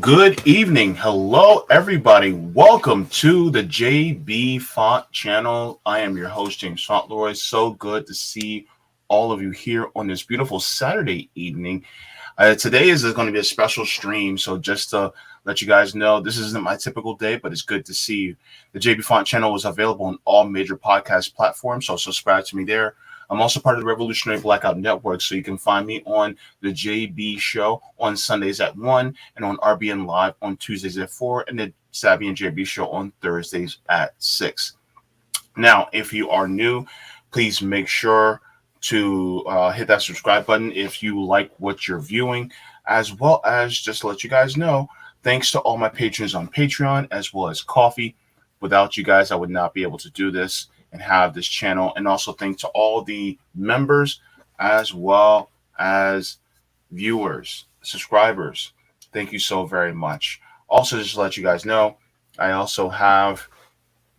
Good evening. Hello, everybody. Welcome to the Jaybefaunt channel. I am your host, James Fauntleroy. So good to see all of you here on this beautiful Saturday evening. Today is going to be a special stream. So just to let you guys know, this isn't my typical day, but it's good to see you. The Jaybefaunt channel is available on all major podcast platforms. So subscribe to me there. I'm also part of the Revolutionary Blackout Network, so you can find me on the JB Show on Sundays at 1 and on RBN Live on Tuesdays at 4 and the Savvy and JB Show on Thursdays at 6. Now, if you are new, please make sure to hit that subscribe button if you like what you're viewing, as well as just to let you guys know, thanks to all my patrons on Patreon as well as Coffee. Without you guys, I would not be able to do this and have this channel. And also thanks to all the members as well as viewers, subscribers. Thank you so very much. Also, just to let you guys know, I also have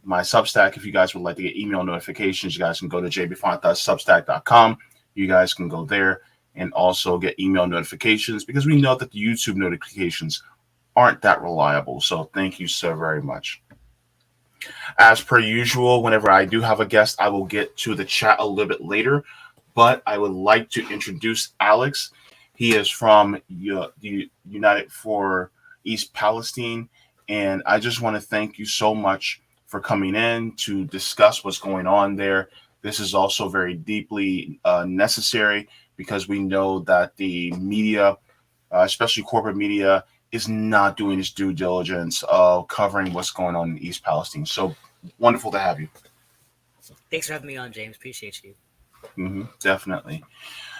my Substack. If you guys would like to get email notifications, you guys can go to jaybefaunt.substack.com. You guys can go there and also get email notifications because we know that the YouTube notifications aren't that reliable. So thank you so very much. As per usual, whenever I do have a guest, I will get to the chat a little bit later, but I would like to introduce Alex. He is from the United for East Palestine, and I just want to thank you so much for coming in to discuss what's going on there. This is also very deeply necessary because we know that the media, especially corporate media, is not doing its due diligence of covering what's going on in East Palestine. So wonderful to have you. Thanks for having me on, James. Appreciate you. Definitely.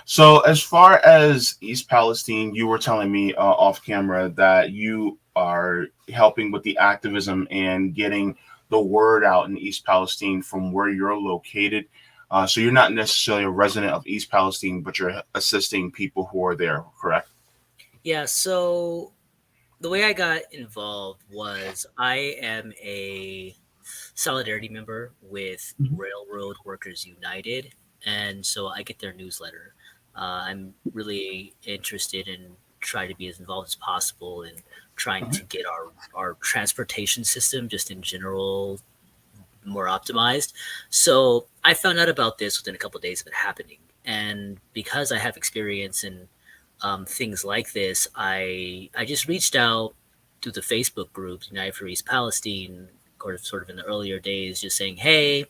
So as far as East Palestine, you were telling me off camera that you are helping with the activism and getting the word out in East Palestine from where you're located. So you're not necessarily a resident of East Palestine, but you're assisting people who are there, correct? Yeah, so the way I got involved was I am a solidarity member with Railroad Workers United, and so I get their newsletter. I'm really interested in trying to be as involved as possible in trying to get our transportation system just in general more optimized. So I found out about this within a couple of days of it happening. And because I have experience in things like this, I just reached out through the Facebook group, United for East Palestine, sort of in the earlier days, just saying, hey,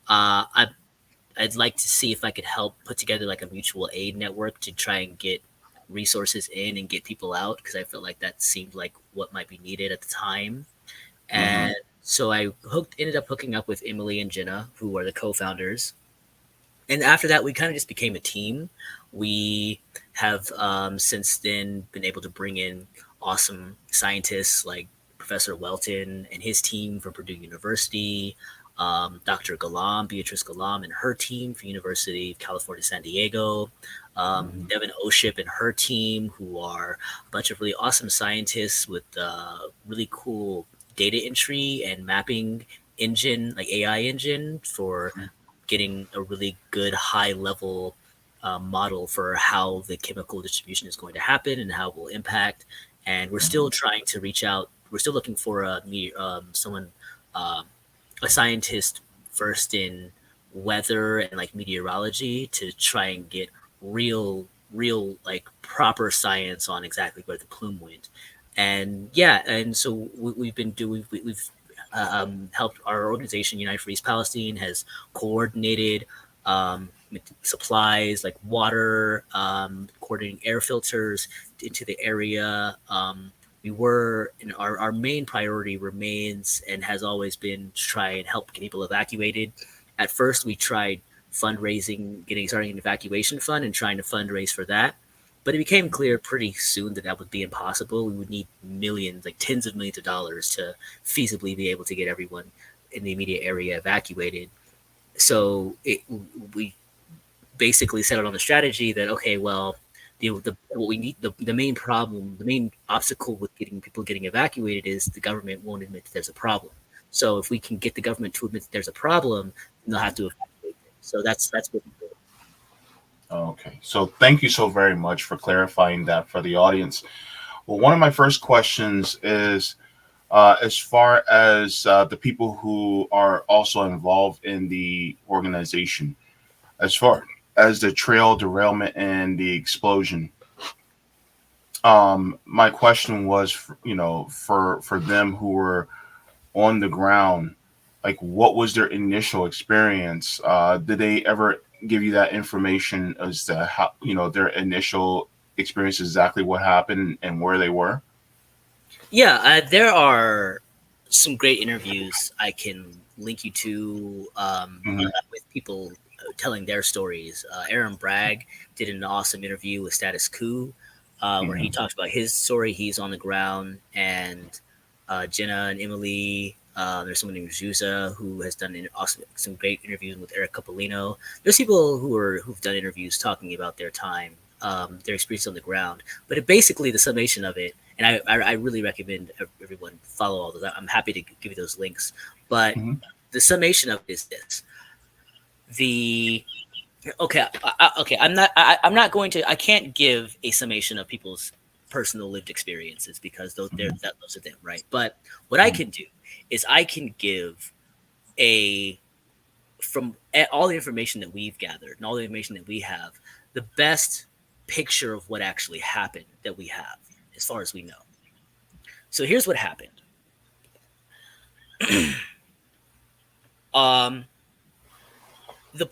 I'd like to see if I could help put together like a mutual aid network to try and get resources in and get people out because I felt like that seemed like what might be needed at the time. And so I ended up hooking up with Emily and Jenna, who are the co-founders. And after that, we kind of just became a team. We have since then been able to bring in awesome scientists like Professor Welton and his team from Purdue University, Dr. Beatrice Galam and her team from University of California, San Diego, Devin Oship and her team, who are a bunch of really awesome scientists with really cool data entry and mapping engine, like AI engine for getting a really good high level model for how the chemical distribution is going to happen and how it will impact. And we're still trying to reach out. We're still looking for a scientist first in weather and like meteorology to try and get real like proper science on exactly where the plume went. And yeah, and so we've been doing we've helped our organization United for East Palestine has coordinated supplies like water, coordinating air filters into the area. Our main priority remains and has always been to try and help get people evacuated. At first, we tried fundraising, starting an evacuation fund and trying to fundraise for that. But it became clear pretty soon that that would be impossible. We would need millions, like tens of millions of dollars to feasibly be able to get everyone in the immediate area evacuated. So we basically settled on the strategy that, okay, well, what we need, the main problem, the main obstacle with getting evacuated is the government won't admit that there's a problem. So if we can get the government to admit that there's a problem, they'll have to evacuate them. So that's what we do. Okay, so thank you so very much for clarifying that for the audience. Well, one of my first questions is as far as the people who are also involved in the organization, as far as the trail derailment and the explosion. My question was, for them who were on the ground, like what was their initial experience? Did they ever give you that information as to how their initial experience, exactly what happened and where they were? Yeah, there are some great interviews I can link you to Hmm. with people telling their stories. Aaron Bragg did an awesome interview with Status Quo where he Hmm. talks about his story. He's on the ground, and Jenna and Emily. There's someone named Zusa who has done awesome, some great interviews with Eric Capolino. There's people who've done interviews talking about their time, their experience on the ground. But basically, the summation of it, and I really recommend everyone follow all those. I'm happy to give you those links. But Hmm. the summation of it is this: the okay, okay. I'm not going to. I can't give a summation of people's personal lived experiences because those are them, right? But what I Hmm. can do is I can give a all the information that we've gathered and all the information that we have, the best picture of what actually happened that we have, as far as we know. So here's what happened. Um, the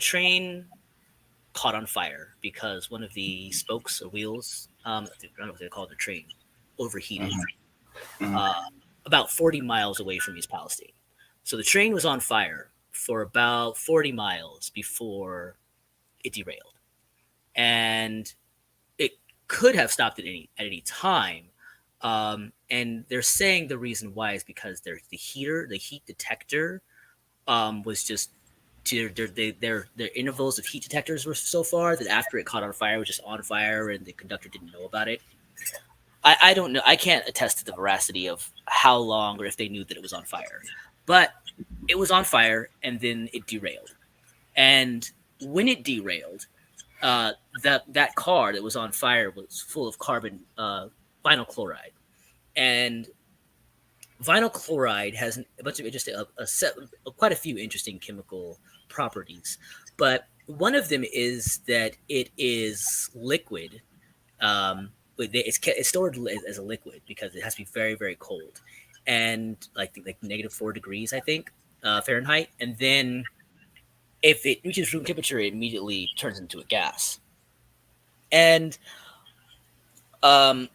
train caught on fire because one of the spokes or wheels, I don't know what they call the train, overheated Hmm. uh, about 40 miles away from East Palestine. So the train was on fire for about 40 miles before it derailed, and it could have stopped at any time. And they're saying the reason why is because the heat detector, was just their intervals of heat detectors were so far that after it caught on fire, it was just on fire, and the conductor didn't know about it. I don't know. I can't attest to the veracity of how long or if they knew that it was on fire, but it was on fire, and then it derailed. And when it derailed, that car that was on fire was full of carbon vinyl chloride, and vinyl chloride has a bunch of interesting, quite a few interesting chemical properties, but one of them is that it is liquid. But it's stored as a liquid because it has to be very very cold, and like -4 degrees, I think, Fahrenheit, and then if it reaches room temperature, it immediately turns into a gas. And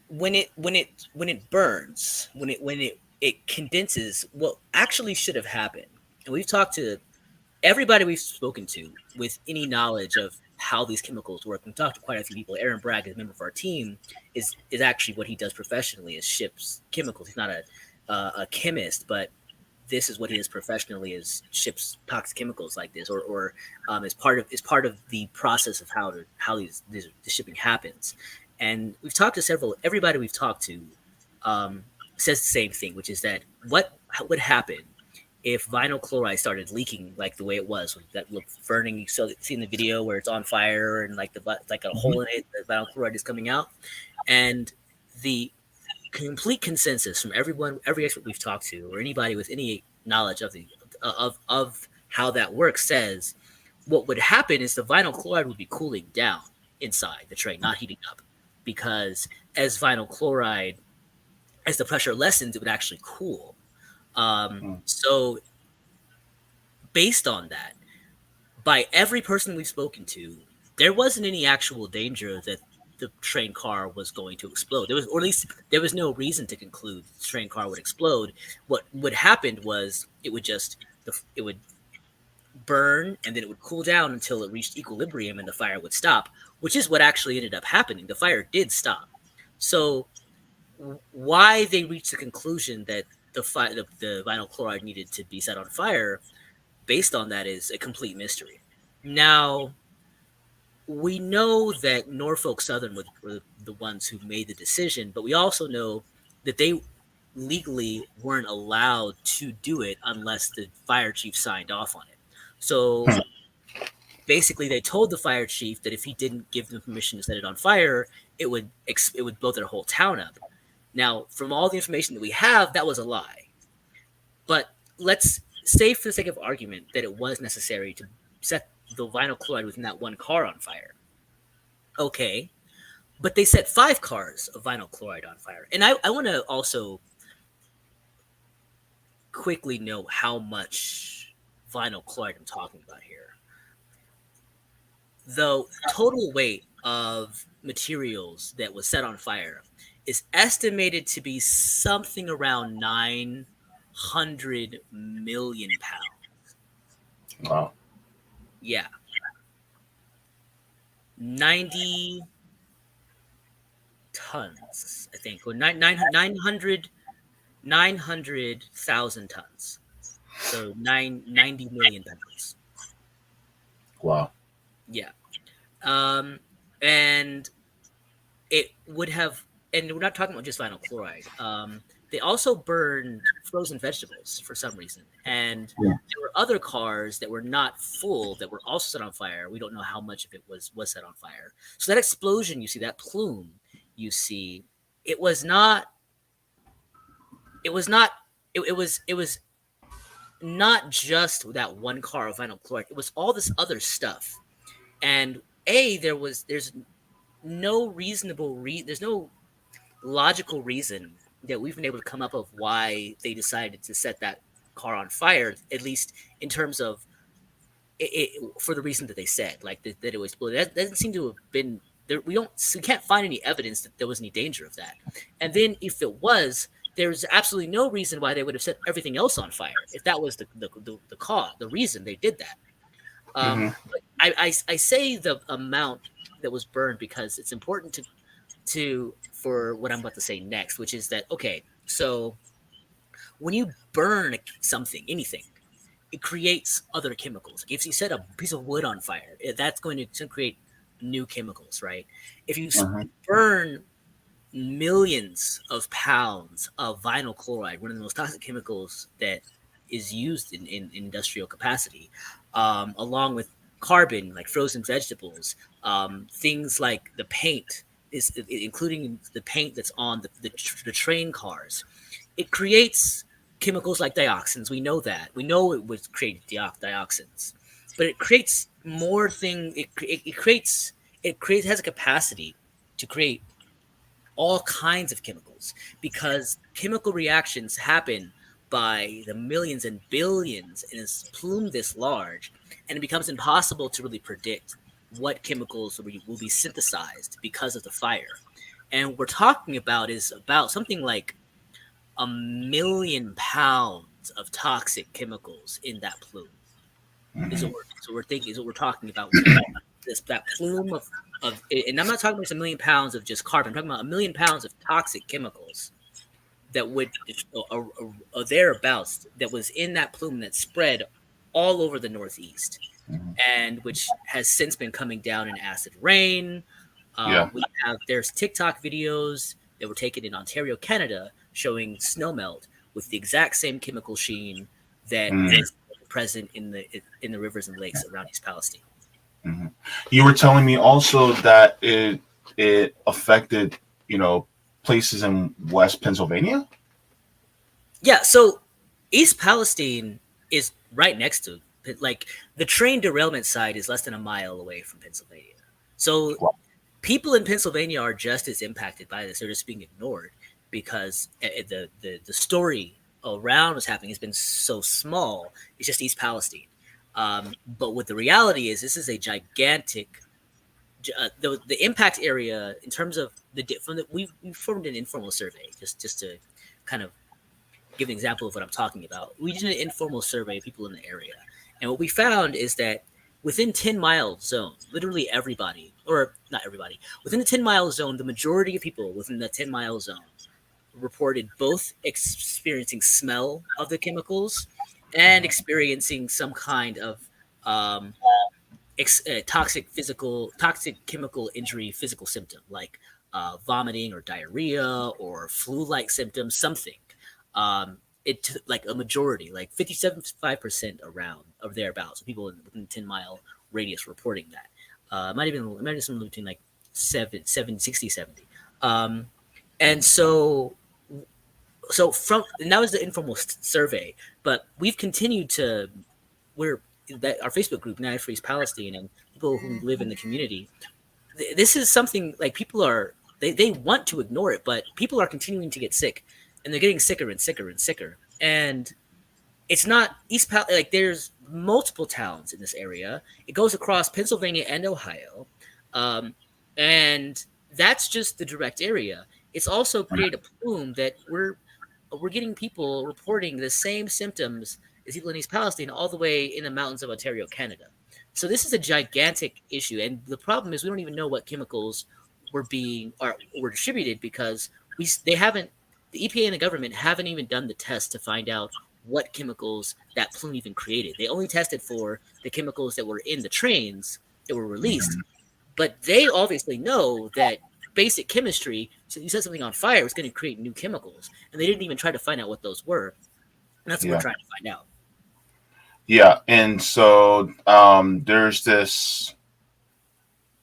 when it burns, when it condenses, what actually should have happened, and we've talked to everybody we've spoken to with any knowledge of how these chemicals work. We've talked to quite a few people. Aaron Bragg, a member of our team, is actually what he does professionally is ships chemicals. He's not a chemist, but this is what he does professionally is ships toxic chemicals like this, or is part of the process of how the shipping happens. And we've talked to everybody we've talked to, um, says the same thing, which is that what would happen if vinyl chloride started leaking like the way it was, with that look burning. You see in the video where it's on fire and like a hole in it, the vinyl chloride is coming out, and the complete consensus from every expert we've talked to, or anybody with any knowledge of how that works, says what would happen is the vinyl chloride would be cooling down inside the train, not heating up, because as vinyl chloride, as the pressure lessens, it would actually cool. So based on that, by every person we've spoken to, there wasn't any actual danger that the train car was going to explode. There was, or at least there was no reason to conclude the train car would explode. What would happen was it would burn, and then it would cool down until it reached equilibrium, and the fire would stop, which is what actually ended up happening. The fire did stop. So why they reached the conclusion that the vinyl chloride needed to be set on fire based on that is a complete mystery. Now, we know that Norfolk Southern were the ones who made the decision, but we also know that they legally weren't allowed to do it unless the fire chief signed off on it. So Basically, they told the fire chief that if he didn't give them permission to set it on fire, it would blow their whole town up. Now, from all the information that we have, that was a lie. But let's say, for the sake of argument, that it was necessary to set the vinyl chloride within that one car on fire. Okay, but they set 5 cars of vinyl chloride on fire. And I want to also quickly note how much vinyl chloride I'm talking about here. The total weight of materials that was set on fire is estimated to be something around 900 million pounds. Wow. Yeah. 90 tons, I think, or 900,000 tons. So 90 million pounds. Wow. Yeah. And it would have, and we're not talking about just vinyl chloride. They also burned frozen vegetables for some reason. And Yeah. there were other cars that were not full that were also set on fire. We don't know how much of it was set on fire. So that explosion you see, that plume you see, it was not, it was not, it was not just that one car of vinyl chloride. It was all this other stuff. And there's no there's no logical reason that we've been able to come up of why they decided to set that car on fire, at least in terms of for the reason that they said, like that it was exploded. That doesn't seem to have been there. We can't find any evidence that there was any danger of that. And then if it was, there's absolutely no reason why they would have set everything else on fire if that was the cause, the reason they did that. Mm-hmm. But I say the amount that was burned because it's important to for what I'm about to say next, which is that okay, so when you burn something, anything, it creates other chemicals. If you set a piece of wood on fire, that's going to create new chemicals, right? If you burn millions of pounds of vinyl chloride, one of the most toxic chemicals that is used in industrial capacity, along with carbon, like frozen vegetables, things like the paint, including the paint that's on the train cars. It creates chemicals like dioxins. We know that. We know it would create dioxins, but it creates more thing. It has a capacity to create all kinds of chemicals because chemical reactions happen by the millions and billions in a plume this large, and it becomes impossible to really predict what chemicals will be synthesized because of the fire. And what we're talking about is about something like 1,000,000 pounds of toxic chemicals in that plume. Is what we're thinking. Is what we're talking about. That plume of, and I'm not talking about just 1,000,000 pounds of just carbon. I'm talking about 1,000,000 pounds of toxic chemicals that would thereabouts that was in that plume that spread all over the Northeast, and which has since been coming down in acid rain. There's TikTok videos that were taken in Ontario, Canada, showing snowmelt with the exact same chemical sheen that is present in the rivers and lakes around East Palestine. Mm-hmm. You were telling me also that it affected, places in West Pennsylvania. Yeah, so East Palestine is right next to, like, the train derailment site is less than a mile away from Pennsylvania. So people in Pennsylvania are just as impacted by this. They're just being ignored because the story around what's happening has been so small. It's just East Palestine. But what the reality is, this is a gigantic. The impact area in terms of we formed an informal survey just to kind of give an example of what I'm talking about. We did an informal survey of people in the area, and what we found is that within 10-mile zone, literally everybody, or not everybody, within the 10-mile zone, the majority of people within the 10-mile zone reported both experiencing smell of the chemicals and experiencing some kind of toxic chemical injury physical symptom like vomiting or diarrhea or flu-like symptoms, something. Like a majority, like 57.5% around or thereabouts, people within the 10-mile radius reporting that. It might have been something between like 60, 70. Um, and from and that was the informal survey, but we've continued to we're that our Facebook group now for East Palestine and people who live in the community. This is something like people are they want to ignore it, but people are continuing to get sick, and they're getting sicker and sicker and sicker. And it's not like there's multiple towns in this area. It goes across Pennsylvania and Ohio, um, and that's just the direct area. It's also created a plume that we're getting people reporting the same symptoms as people in East Palestine all the way in the mountains of Ontario, Canada. So this is a gigantic issue, and the problem is we don't even know what chemicals were distributed because they haven't the EPA and the government haven't even done the test to find out what chemicals that plume even created. They only tested for the chemicals that were in the trains that were released, but they obviously know that basic chemistry, so you set something on fire, it's going to create new chemicals, and they didn't even try to find out what those were. And that's what we're Yeah. trying to find out. Yeah. And so there's this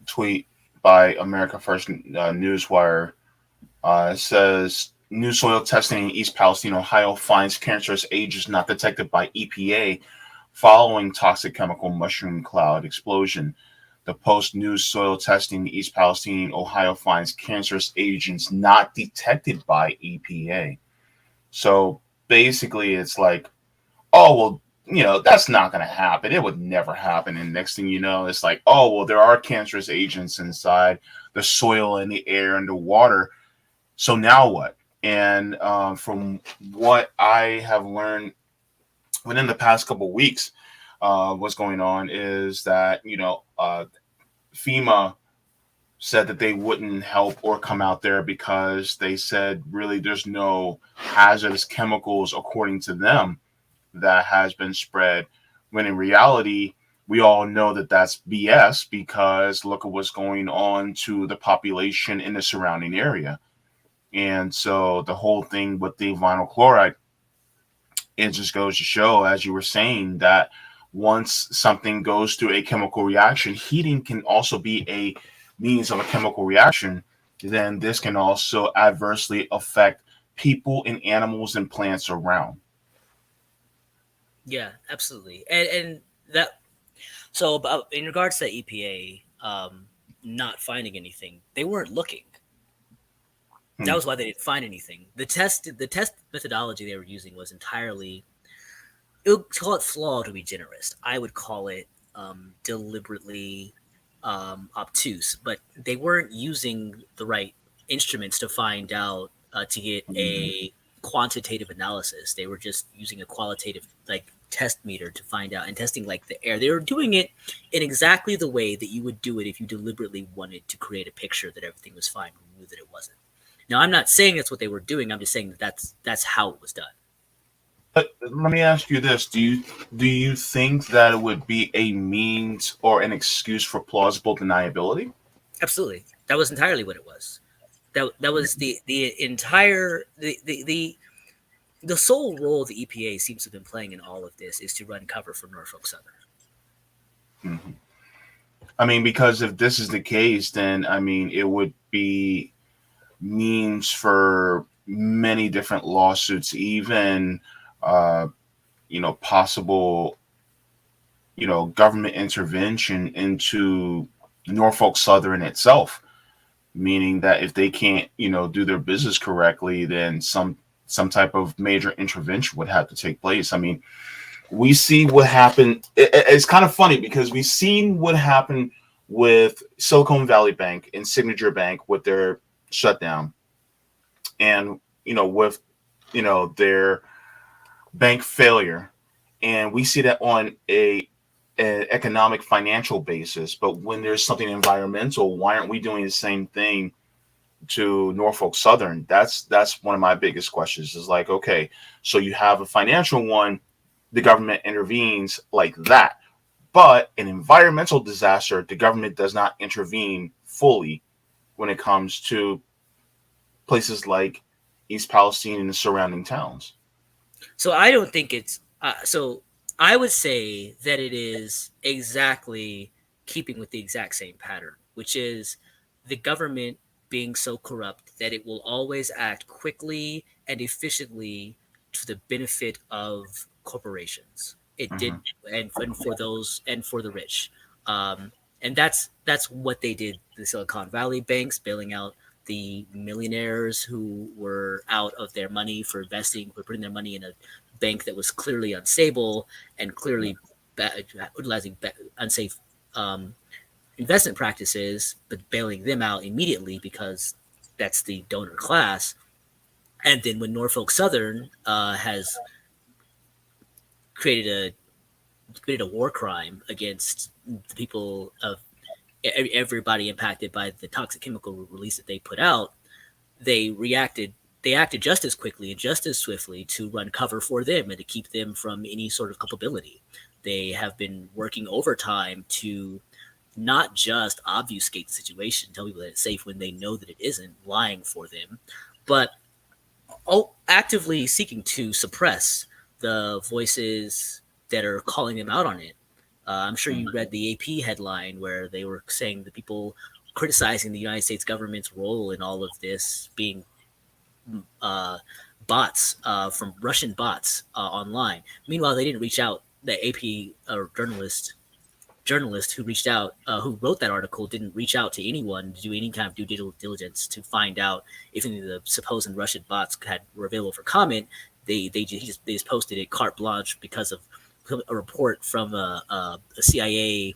tweet by America First Newswire. It says new soil testing in East Palestine, Ohio finds cancerous agents not detected by EPA following toxic chemical mushroom cloud explosion. The post new soil testing in East Palestine, Ohio finds cancerous agents not detected by EPA. So basically, it's like, oh, well, that's not going to happen. It would never happen. And next thing you know, it's like, oh, well, there are cancerous agents inside the soil and the air and the water. So now what? And from what I have learned within the past couple of weeks, what's going on is that, FEMA said that they wouldn't help or come out there because they said really there's no hazardous chemicals, according to them, that has been spread. When in reality, we all know that that's BS because look at what's going on to the population in the surrounding area. And so the whole thing with the vinyl chloride, it just goes to show, as you were saying, that once something goes through a chemical reaction, heating can also be a means of a chemical reaction. Then this can also adversely affect people and animals and plants around. Yeah, absolutely. And that so about in regards to the EPA not finding anything, they weren't looking. That Hmm. was why they didn't find anything. The test methodology they were using was entirely it would call it flawed to be generous. I would call it deliberately obtuse, but they weren't using the right instruments to find out to get a quantitative analysis. They were just using a qualitative like test meter to find out and testing like the air. They were doing it in exactly the way that you would do it if you deliberately wanted to create a picture that everything was fine and knew that it wasn't. Now, I'm not saying that's what they were doing. I'm just saying that that's how it was done. But let me ask you this: do you think that it would be a means or an excuse for plausible deniability? Absolutely, that was entirely what it was. That was the entire the sole role the EPA seems to have been playing in all of this is to run cover for Norfolk Southern. Mhm. I mean, because if this is the case, then I mean, it would be means for many different lawsuits, even uh, possible, government intervention into Norfolk Southern itself, meaning that if they can't, do their business correctly, then some type of major intervention would have to take place. I mean, we see what happened. It's kind of funny because we've seen what happened with Silicon Valley Bank and Signature Bank with their shutdown, and with their bank failure, and we see that on an economic financial basis. But when there's something environmental, why aren't we doing the same thing to Norfolk Southern? That's one of my biggest questions. Is like, okay, so you have a financial one, the government intervenes like that, but an environmental disaster, the government does not intervene fully when it comes to places like East Palestine and the surrounding towns. So I don't think it's so. I would say that it is exactly keeping with the exact same pattern, which is the government being so corrupt that it will always act quickly and efficiently to the benefit of corporations. It did, Hmm. and for those and for the rich, um, and that's what they did. The Silicon Valley banks bailing out the millionaires who were out of their money for investing, for putting their money in a bank that was clearly unstable and clearly utilizing unsafe um, investment practices, but bailing them out immediately because that's the donor class. And then when Norfolk Southern has created a war crime against the people of everybody impacted by the toxic chemical release that they put out, they reacted. They acted just as quickly and just as swiftly to run cover for them and to keep them from any sort of culpability. They have been working overtime to not just obfuscate the situation, tell people that it's safe when they know that it isn't, lying for them, but actively seeking to suppress the voices that are calling them out on it. I'm sure you read the AP headline where they were saying the people criticizing the United States government's role in all of this being uh, bots from Russian bots online. Meanwhile, they didn't reach out. The AP journalist who reached out, who wrote that article, didn't reach out to anyone to do any kind of due diligence to find out if any of the supposed Russian bots were available for comment. They just posted it carte blanche because of a report from a CIA,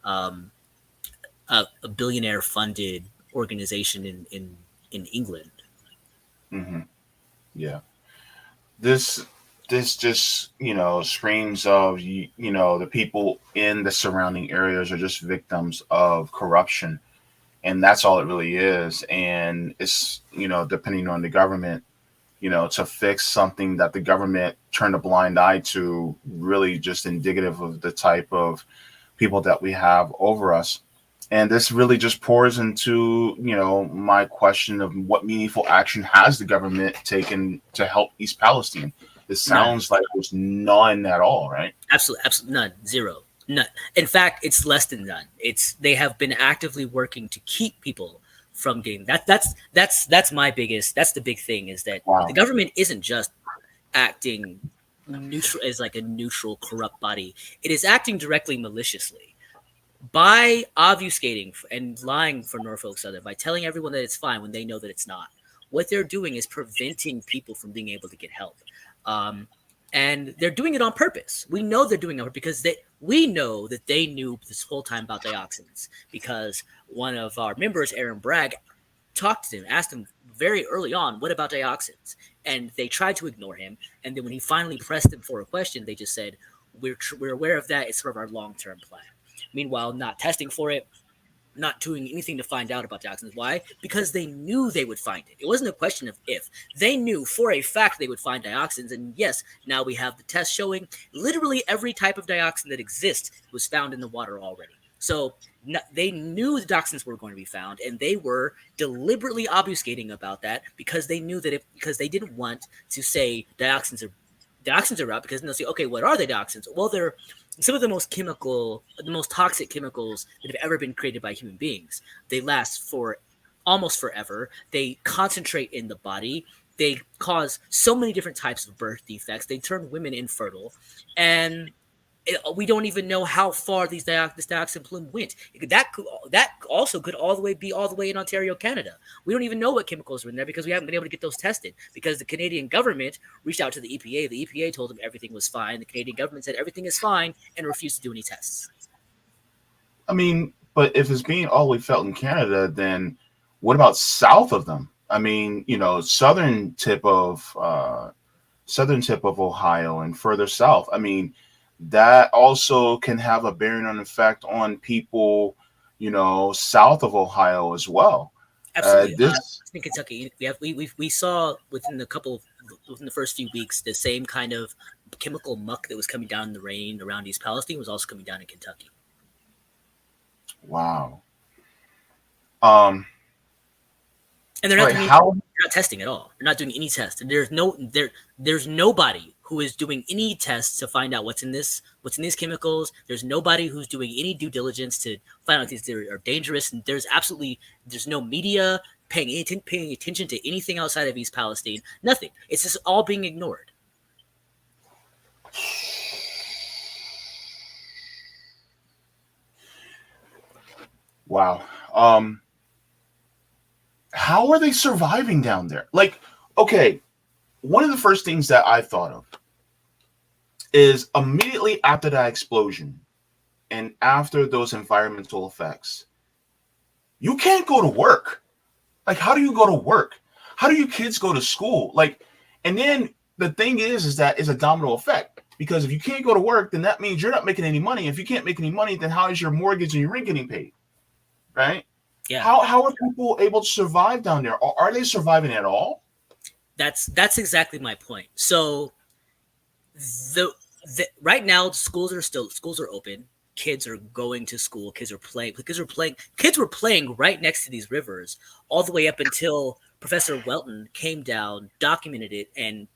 um, a billionaire funded organization in England. Hmm. Yeah. This this just screams of the people in the surrounding areas are just victims of corruption, and that's all it really is. And it's depending on the government, to fix something that the government turned a blind eye to, really just indicative of the type of people that we have over us. And this really just pours into, my question of what meaningful action has the government taken to help East Palestine? It None. sounds like there's none at all, right? Absolutely none. Zero. None. In fact, it's less than none. It's They have been actively working to keep people from getting that. That's my biggest. That's the big thing, is that the Wow. government isn't just acting neutral as like a neutral corrupt body. It is acting directly maliciously by obfuscating and lying for Norfolk Southern, by telling everyone that it's fine when they know that it's not. What they're doing is preventing people from being able to get help. Um, and they're doing it on purpose. We know they're doing it because we know that they knew this whole time about dioxins, because one of our members, Aaron Bragg, talked to him, asked him very early on, what about dioxins? And they tried to ignore him. And then when he finally pressed them for a question, they just said, we're aware of that. It's sort of our long term plan. Meanwhile, not testing for it, not doing anything to find out about dioxins. Why? Because they knew they would find it. It wasn't a question of if. They knew for a fact they would find dioxins. And yes, now we have the test showing literally every type of dioxin that exists was found in the water already. So they knew the dioxins were going to be found, and they were deliberately obfuscating about that because they knew that because they didn't want to say dioxins are out, because then they'll say, okay, what are the dioxins? Well, they're some of the most toxic chemicals that have ever been created by human beings. They last for almost forever. They concentrate in the body. They cause so many different types of birth defects. They turn women infertile, and we don't even know how far this dioxin plume went. That also could all the way be all the way in Ontario, Canada. We don't even know what chemicals are in there because we haven't been able to get those tested, because the Canadian government reached out to the EPA. The EPA told them everything was fine. The Canadian government said everything is fine and refused to do any tests. I mean, but if it's being all the way felt in Canada, then what about south of them? I mean, southern tip of Ohio and further south. I mean, that also can have a bearing on effect on people, south of Ohio as well. Absolutely. This, In Kentucky, we saw within the first few weeks, the same kind of chemical muck that was coming down in the rain around East Palestine was also coming down in Kentucky. wow. Um, And they're all not right, doing how? they're not testing at all. They're not doing any tests. And there's nobody who is doing any tests to find out what's in these chemicals. There's nobody who's doing any due diligence to find out these are dangerous. And there's no media paying attention to anything outside of East Palestine. Nothing. It's just all being ignored. Wow. How are they surviving down there? Like, okay, one of the first things that I thought of is immediately after that explosion and after those environmental effects, you can't go to work. Like, how do you go to work? How do you kids go to school? Like, and then the thing is that it's a domino effect, because if you can't go to work, then that means you're not making any money. If you can't make any money, then how is your mortgage and your rent getting paid? Right? Yeah. How are people able to survive down there? Are they surviving at all? That's exactly my point. So right now schools are open. Kids are going to school. Kids were playing right next to these rivers all the way up until Professor Welton came down, documented it, and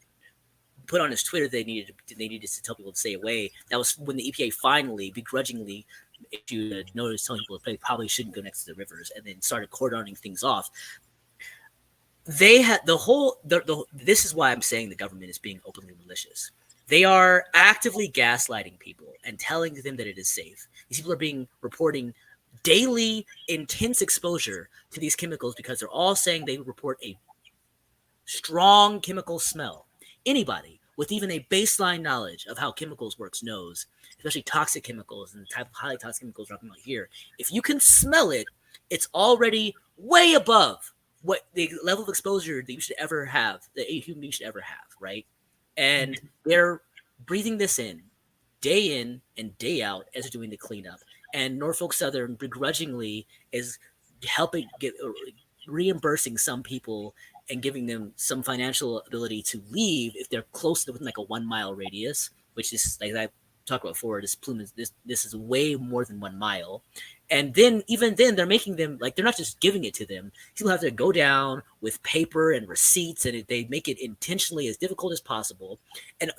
put on his Twitter they needed to tell people to stay away. That was when the EPA finally begrudgingly issued a notice telling people they probably shouldn't go next to the rivers, and then started cordoning things off. They had this is why I'm saying the government is being openly malicious. They are actively gaslighting people and telling them that it is safe. These people are reporting daily intense exposure to these chemicals because they're all saying they report a strong chemical smell. Anybody with even a baseline knowledge of how chemicals works knows, especially toxic chemicals and the type of highly toxic chemicals we're talking about here, if you can smell it, it's already way above what the level of exposure that you should ever have, that a human being should ever have, right? And they're breathing this in and day out as they're doing the cleanup. And Norfolk Southern begrudgingly is helping reimbursing some people and giving them some financial ability to leave if they're close to within like a 1 mile radius, which is, like I talked about before, this is way more than 1 mile. And then even then they're making them, like, they're not just giving it to them. People have to go down with paper and receipts, and they make it intentionally as difficult as possible. And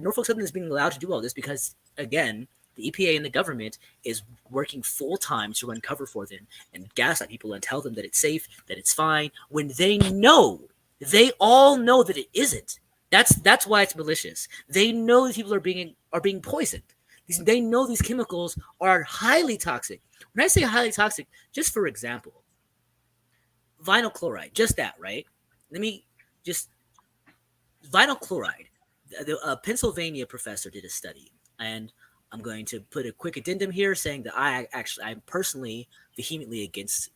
Norfolk Southern is being allowed to do all this because, again, the EPA and the government is working full time to run cover for them and gaslight people and tell them that it's safe, that it's fine, when they all know that it isn't. That's why it's malicious. They know these people are being poisoned. They know these chemicals are highly toxic. When I say highly toxic, just for example, vinyl chloride, just that, right? Vinyl chloride. A Pennsylvania professor did a study, and I'm going to put a quick addendum here saying that I'm personally vehemently against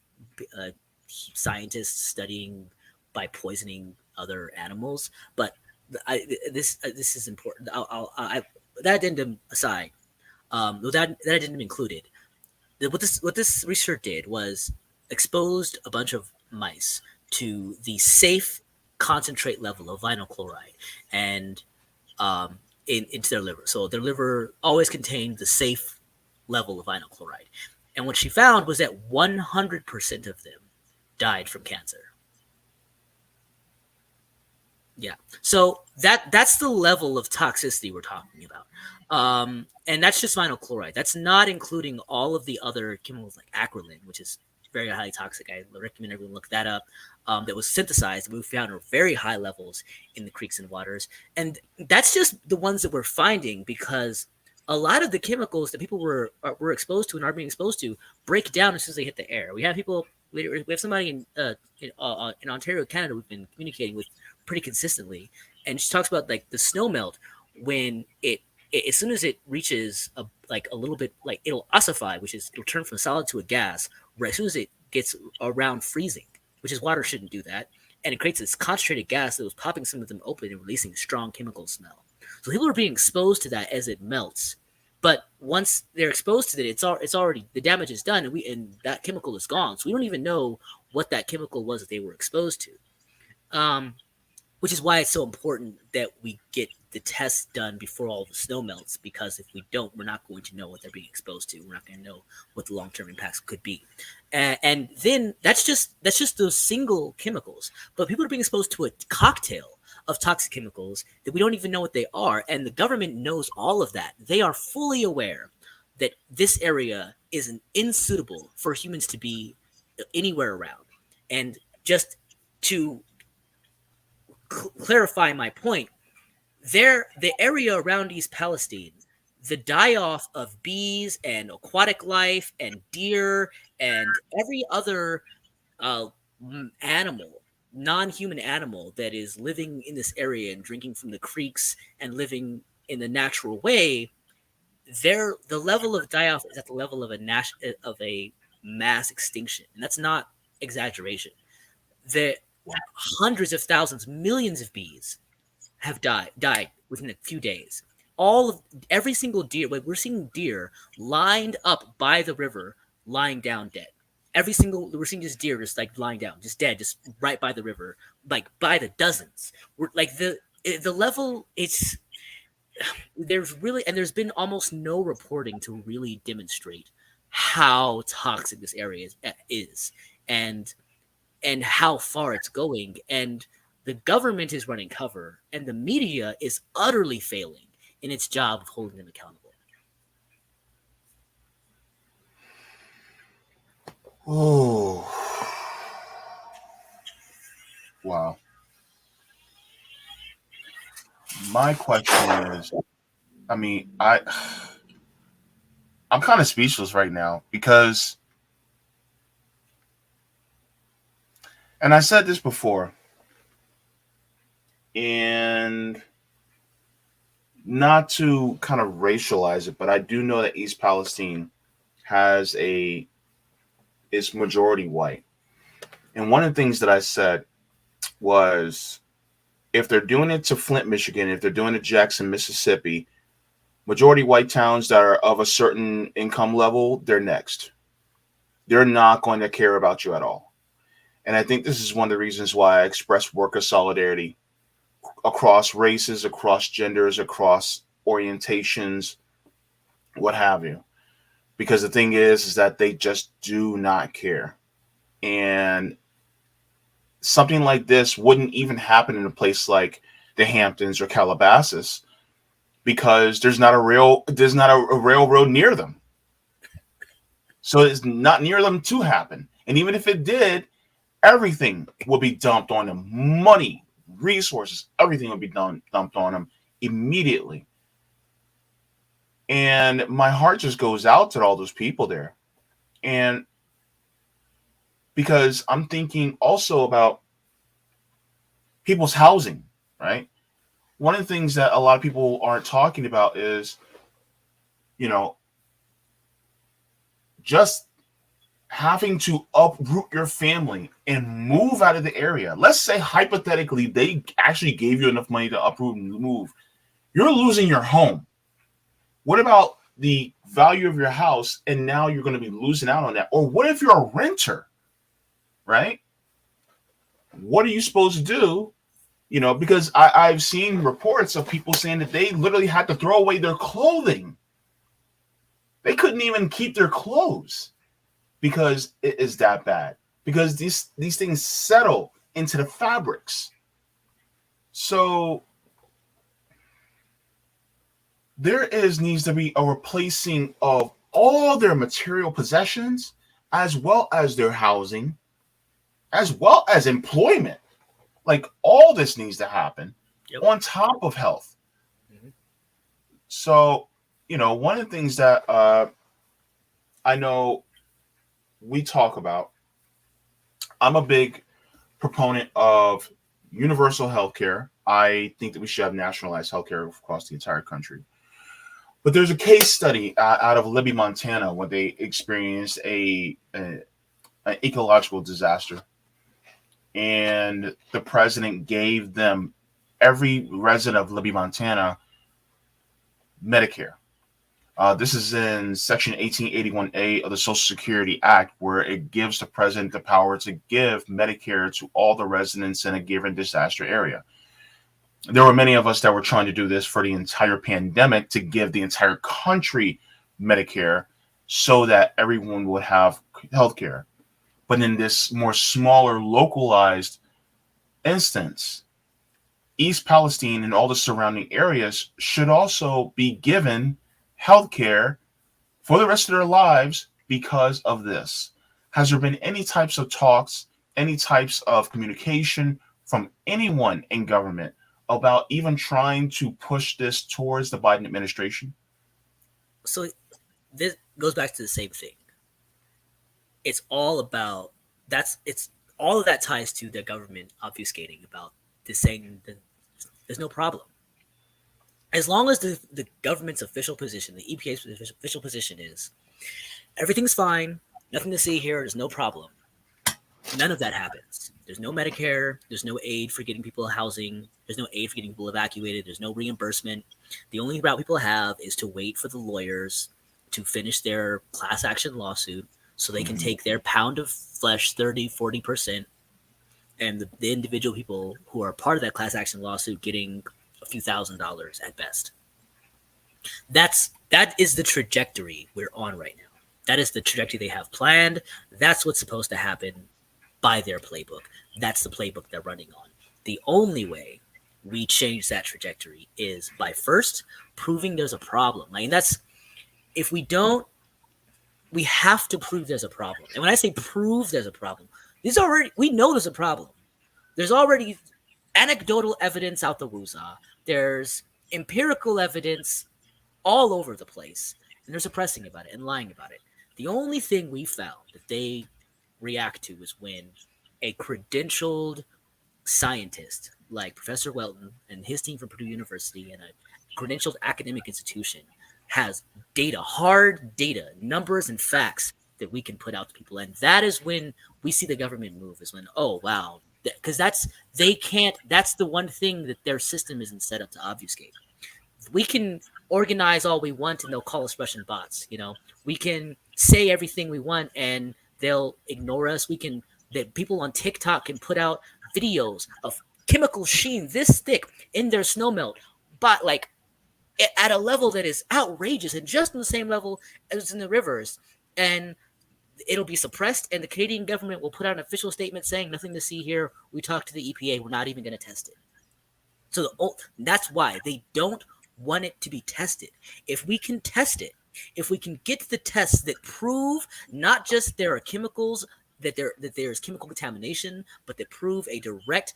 scientists studying by poisoning other animals, but this is important. That addendum aside, that addendum included, what this research did was exposed a bunch of mice to the safe concentrate level of vinyl chloride and into their liver. So their liver always contained the safe level of vinyl chloride. And what she found was that 100% of them died from cancer. Yeah. So that's the level of toxicity we're talking about. And that's just vinyl chloride. That's not including all of the other chemicals like acrolein, which is very highly toxic. I recommend everyone look that up. That was synthesized and we found at very high levels in the creeks and waters. And that's just the ones that we're finding, because a lot of the chemicals that people were exposed to and are being exposed to break down as soon as they hit the air. We have somebody in Ontario, Canada, we've been communicating with pretty consistently, and she talks about like the snow melt when it as soon as it reaches a little bit, like, it'll ossify, which is it'll turn from a solid to a gas right as soon as it gets around freezing, which is water shouldn't do that, and it creates this concentrated gas that was popping some of them open and releasing strong chemical smell. So people are being exposed to that as it melts, but once they're exposed to it, it's already, the damage is done, and that chemical is gone. So we don't even know what that chemical was that they were exposed to. Which is why it's so important that we get the tests done before all the snow melts, because if we don't, we're not going to know what they're being exposed to. We're not going to know what the long-term impacts could be. And then that's just those single chemicals. But people are being exposed to a cocktail of toxic chemicals that we don't even know what they are. And the government knows all of that. They are fully aware that this area is unsuitable for humans to be anywhere around. And just to clarify my point, the area around East Palestine, the die off of bees and aquatic life and deer and every other uh, animal, non-human animal that is living in this area and drinking from the creeks and living in the natural way, the level of die off is at the level of a mass extinction, and that's not exaggeration. The hundreds of thousands, millions of bees have died within a few days. Every single deer, like we're seeing deer lined up by the river, lying down dead. We're seeing just deer just like lying down, just dead, just right by the river, like by the dozens. We're like the level. There's been almost no reporting to really demonstrate how toxic this area is and how far it's going. And the government is running cover, and the media is utterly failing in its job of holding them accountable. Oh, wow. My question is, I mean, I'm kind of speechless right now because, and I said this before, and not to kind of racialize it, but I do know that East Palestine has is majority white. And one of the things that I said was if they're doing it to Flint, Michigan, if they're doing it to Jackson, Mississippi, majority white towns that are of a certain income level, they're next. They're not going to care about you at all. And I think this is one of the reasons why I express worker solidarity across races, across genders, across orientations, what have you. Because the thing is that they just do not care. And something like this wouldn't even happen in a place like the Hamptons or Calabasas because there's not a railroad near them. So it's not near them to happen. And even if it did, everything will be dumped on them. Money, resources, everything will be dumped on them immediately. And my heart just goes out to all those people there. And because I'm thinking also about people's housing, right? One of the things that a lot of people aren't talking about is, just having to uproot your family and move out of the area. Let's say hypothetically they actually gave you enough money to uproot and move. You're losing your home. What about the value of your house? And now you're going to be losing out on that. Or what if you're a renter, right? What are you supposed to do? Because I've seen reports of people saying that they literally had to throw away their clothing. They couldn't even keep their clothes because it is that bad. Because these things settle into the fabrics. So needs to be a replacing of all their material possessions, as well as their housing, as well as employment. Like all this needs to happen on top of health. Mm-hmm. So, one of the things that I know we talk about, I'm a big proponent of universal health care. I think that we should have nationalized health care across the entire country. But there's a case study out of Libby, Montana, where they experienced an ecological disaster. And the president gave them, every resident of Libby, Montana, Medicare. This is in Section 1881A of the Social Security Act, where it gives the president the power to give Medicare to all the residents in a given disaster area. There were many of us that were trying to do this for the entire pandemic to give the entire country Medicare so that everyone would have health care. But in this more smaller, localized instance, East Palestine and all the surrounding areas should also be given health care for the rest of their lives because of this. Has there been any types of talks, any types of communication from anyone in government about even trying to push this towards the Biden administration? So this goes back to the same thing. It's all about it's all of that ties to the government obfuscating about this, saying that there's no problem. As long as the government's official position, the EPA's official position is everything's fine, nothing to see here, there's no problem. None of that happens. There's no Medicare. There's no aid for getting people housing. There's no aid for getting people evacuated. There's no reimbursement. The only route people have is to wait for the lawyers to finish their class action lawsuit so they can take their pound of flesh, 30-40%, and the individual people who are part of that class action lawsuit getting a few $1,000s at best. That is the trajectory we're on right now. That is the trajectory they have planned. That's what's supposed to happen by their playbook. That's the playbook they're running on. The only way we change that trajectory is by first proving there's a problem. I mean, that's if we don't, we have to prove there's a problem. And when I say prove there's a problem, we know there's a problem. There's already anecdotal evidence out the woozah. There's empirical evidence all over the place, and they're suppressing about it and lying about it. The only thing we found that they react to is when a credentialed scientist like Professor Welton and his team from Purdue University and a credentialed academic institution has data, hard data, numbers and facts that we can put out to people. And that is when we see the government move, is when, oh, wow, because that's the one thing that their system isn't set up to obfuscate. We can organize all we want and they'll call us Russian bots. We can say everything we want and they'll ignore us. That people on TikTok can put out videos of chemical sheen this thick in their snowmelt, but like at a level that is outrageous and just on the same level as in the rivers. And it'll be suppressed, and the Canadian government will put out an official statement saying nothing to see here. We talked to the EPA. We're not even going to test it. So that's why they don't want it to be tested. If we can test it, if we can get the tests that prove not just there are chemicals, that there's chemical contamination, but that prove a direct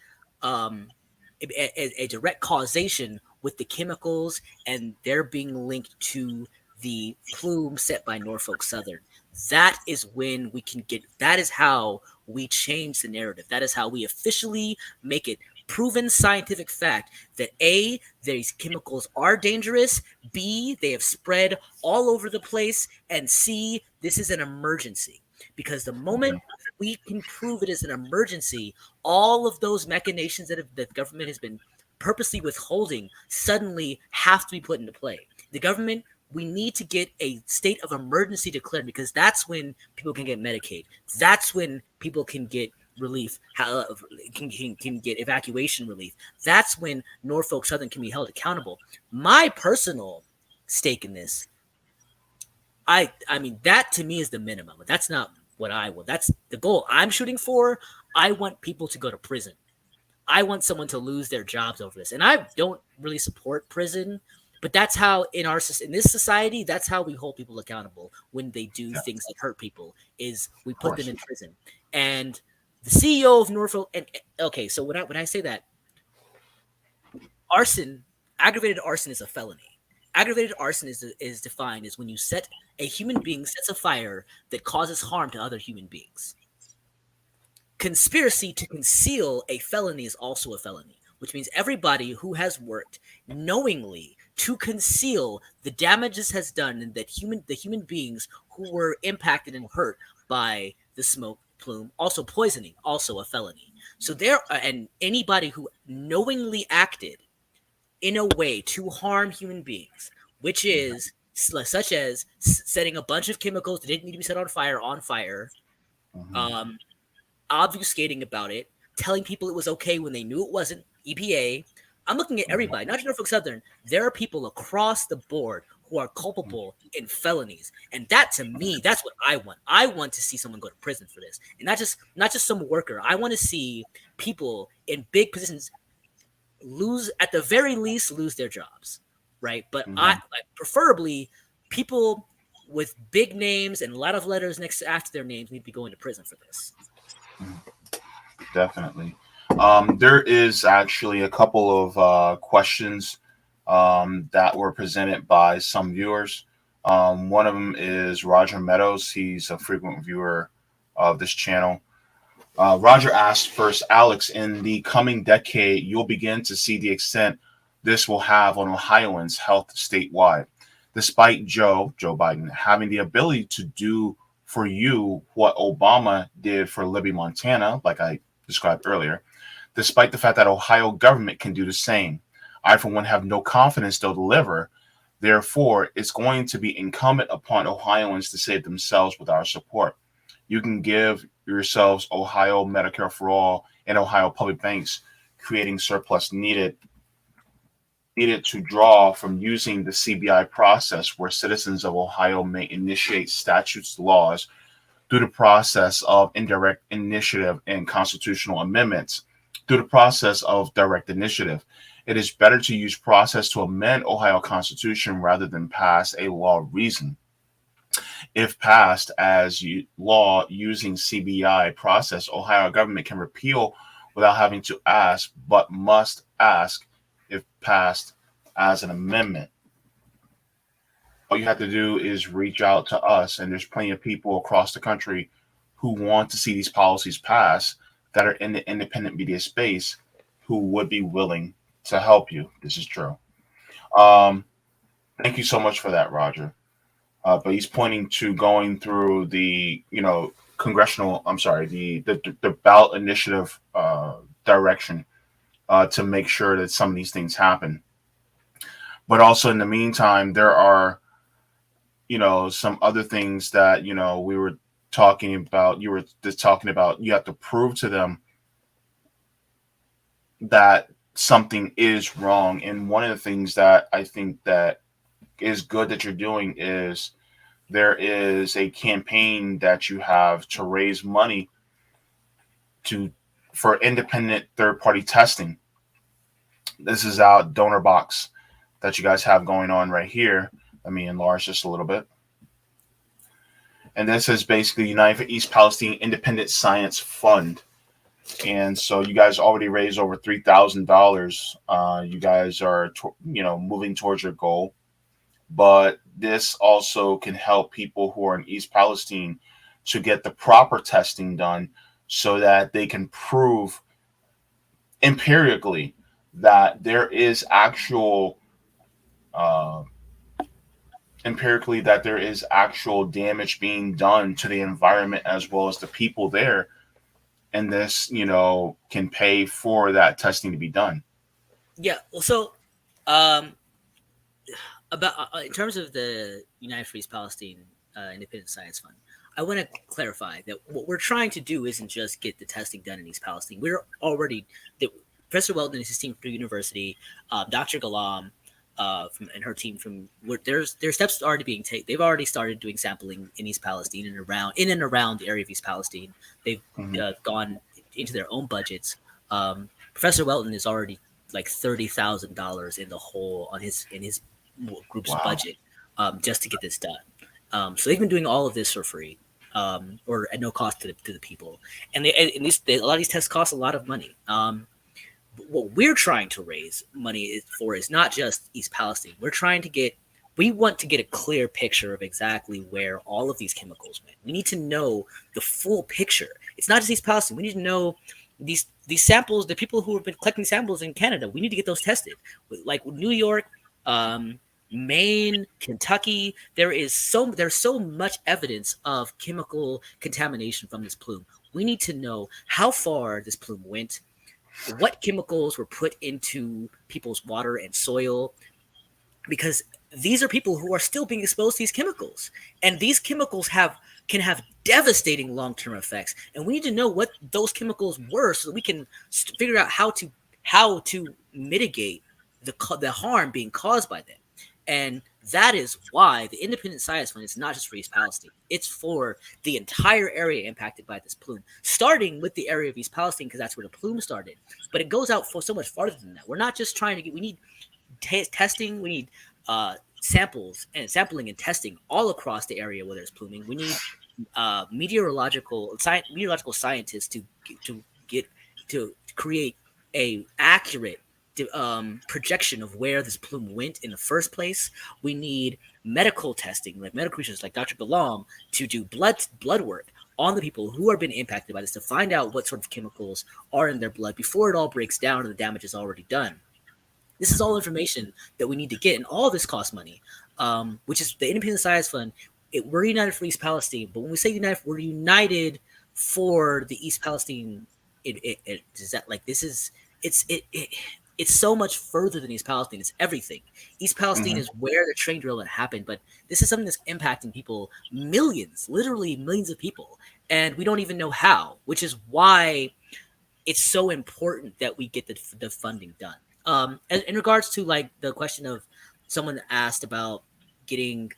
direct causation with the chemicals and they're being linked to the plume set by Norfolk Southern. That is when we can that is how we change the narrative. That is how we officially make it proven scientific fact that A, these chemicals are dangerous, B, they have spread all over the place, and C, this is an emergency. Because the moment we can prove it is an emergency, all of those machinations that the government has been purposely withholding suddenly have to be put into play. The government, we need to get a state of emergency declared, because that's when people can get Medicaid. That's when people can get relief, can get evacuation relief. That's when Norfolk Southern can be held accountable. My personal stake in this, I mean, that to me is the minimum. That's not what I want. That's the goal I'm shooting for. I want people to go to prison. I want someone to lose their jobs over this. And I don't really support prison, but that's how in this society, that's how we hold people accountable when they do things that hurt people, is we put them in prison. And the CEO of Norfolk, and okay, so when I say that, aggravated arson is a felony. Aggravated arson is defined as when you a human being sets a fire that causes harm to other human beings. Conspiracy to conceal a felony is also a felony, which means everybody who has worked knowingly to conceal the damage this has done, and that the human beings who were impacted and hurt by the smoke plume, also poisoning, also a felony. So and anybody who knowingly acted in a way to harm human beings, which is such as setting a bunch of chemicals that didn't need to be set on fire, obfuscating about it, telling people it was okay when they knew it wasn't, EPA. I'm looking at everybody, not just Norfolk Southern. There are people across the board who are culpable in felonies. And that, to me, that's what I want. I want to see someone go to prison for this. And not just some worker. I want to see people in big positions lose, at the very least, lose their jobs, right? But I Hmm. like, preferably people with big names and a lot of letters next to after their names need to be going to prison for this. Definitely. There is actually a couple of questions that were presented by some viewers. One of them is Roger Meadows. He's a frequent viewer of this channel. Roger asked first, Alex, in the coming decade, you'll begin to see the extent this will have on Ohioans' health statewide. Despite Joe Biden, having the ability to do for you what Obama did for Libby, Montana, like I described earlier, despite the fact that Ohio government can do the same. I, for one, have no confidence they'll deliver. Therefore, it's going to be incumbent upon Ohioans to save themselves with our support. You can give yourselves Ohio Medicare for All and Ohio public banks, creating surplus needed to draw from using the CBI process, where citizens of Ohio may initiate statutes, laws through the process of indirect initiative and constitutional amendments through the process of direct initiative. It is better to use process to amend Ohio Constitution rather than pass a law reason. If passed as law using CBI process, Ohio government can repeal without having to ask, but must ask if passed as an amendment. All you have to do is reach out to us, and there's plenty of people across the country who want to see these policies pass that are in the independent media space who would be willing to help you. This is true. Um, Thank you so much for that, Roger. But he's pointing to going through the, congressional, I'm sorry, the ballot initiative direction to make sure that some of these things happen. But also in the meantime, there are, some other things that, we were talking about. You were just talking about you have to prove to them that something is wrong. And one of the things that I think that is good that you're doing is there is a campaign that you have to raise money to for independent third party testing. This is out donor box that you guys have going on right here. Let me enlarge this a little bit. And this is basically United for East Palestine Independent Science Fund. And so you guys already raised over $3,000. You guys are, moving towards your goal. But this also can help people who are in East Palestine to get the proper testing done so that they can prove empirically that there is uh, actual damage being done to the environment as well as the people there, and this can pay for that testing to be done. Yeah. Well, so um, about in terms of the United for East Palestine Independent Science Fund, I want to clarify that what we're trying to do isn't just get the testing done in East Palestine. We're already Professor Weldon and his team from the university, Dr. Galam and her team from there's steps already being taken. They've already started doing sampling in East Palestine and around the area of East Palestine. They've Mm-hmm. gone into their own budgets. Professor Weldon is already like $30,000 in the hole on his group's Wow. budget just to get this done. So they've been doing all of this for free or at no cost to the people. And a lot of these tests cost a lot of money. What we're trying to raise money for is not just East Palestine. We want to get a clear picture of exactly where all of these chemicals went. We need to know the full picture. It's not just East Palestine. We need to know these samples, the people who have been collecting samples in Canada. We need to get those tested. Like New York, Maine, Kentucky, there's so much evidence of chemical contamination from this plume. We need to know how far this plume went, what chemicals were put into people's water and soil, because these are people who are still being exposed to these chemicals, and these chemicals can have devastating long-term effects, and we need to know what those chemicals were so that we can figure out how to mitigate the harm being caused by them. And That is why the Independent Science Fund is not just for East Palestine. It's for the entire area impacted by this plume, starting with the area of East Palestine because that's where the plume started. But it goes out for so much farther than that. We're not just trying to get. We need testing. We need samples and sampling and testing all across the area where there's pluming. We need meteorological scientists to get to create a accurate projection of where this plume went in the first place. We need medical testing, like medical research, like Dr. Balam, to do blood work on the people who are being impacted by this to find out what sort of chemicals are in their blood before it all breaks down and the damage is already done. This is all information that we need to get, and all this costs money. Which is the Independent Science Fund. We're united for East Palestine, but when we say united, we're united for the East Palestine. Is that like this is it's so much further than East Palestine. It's everything. East Palestine Hmm. is where the train derailment happened, but this is something that's impacting people, millions, literally millions of people, and we don't even know how. Which is why it's so important that we get the funding done. In regards to like the question of someone asked about getting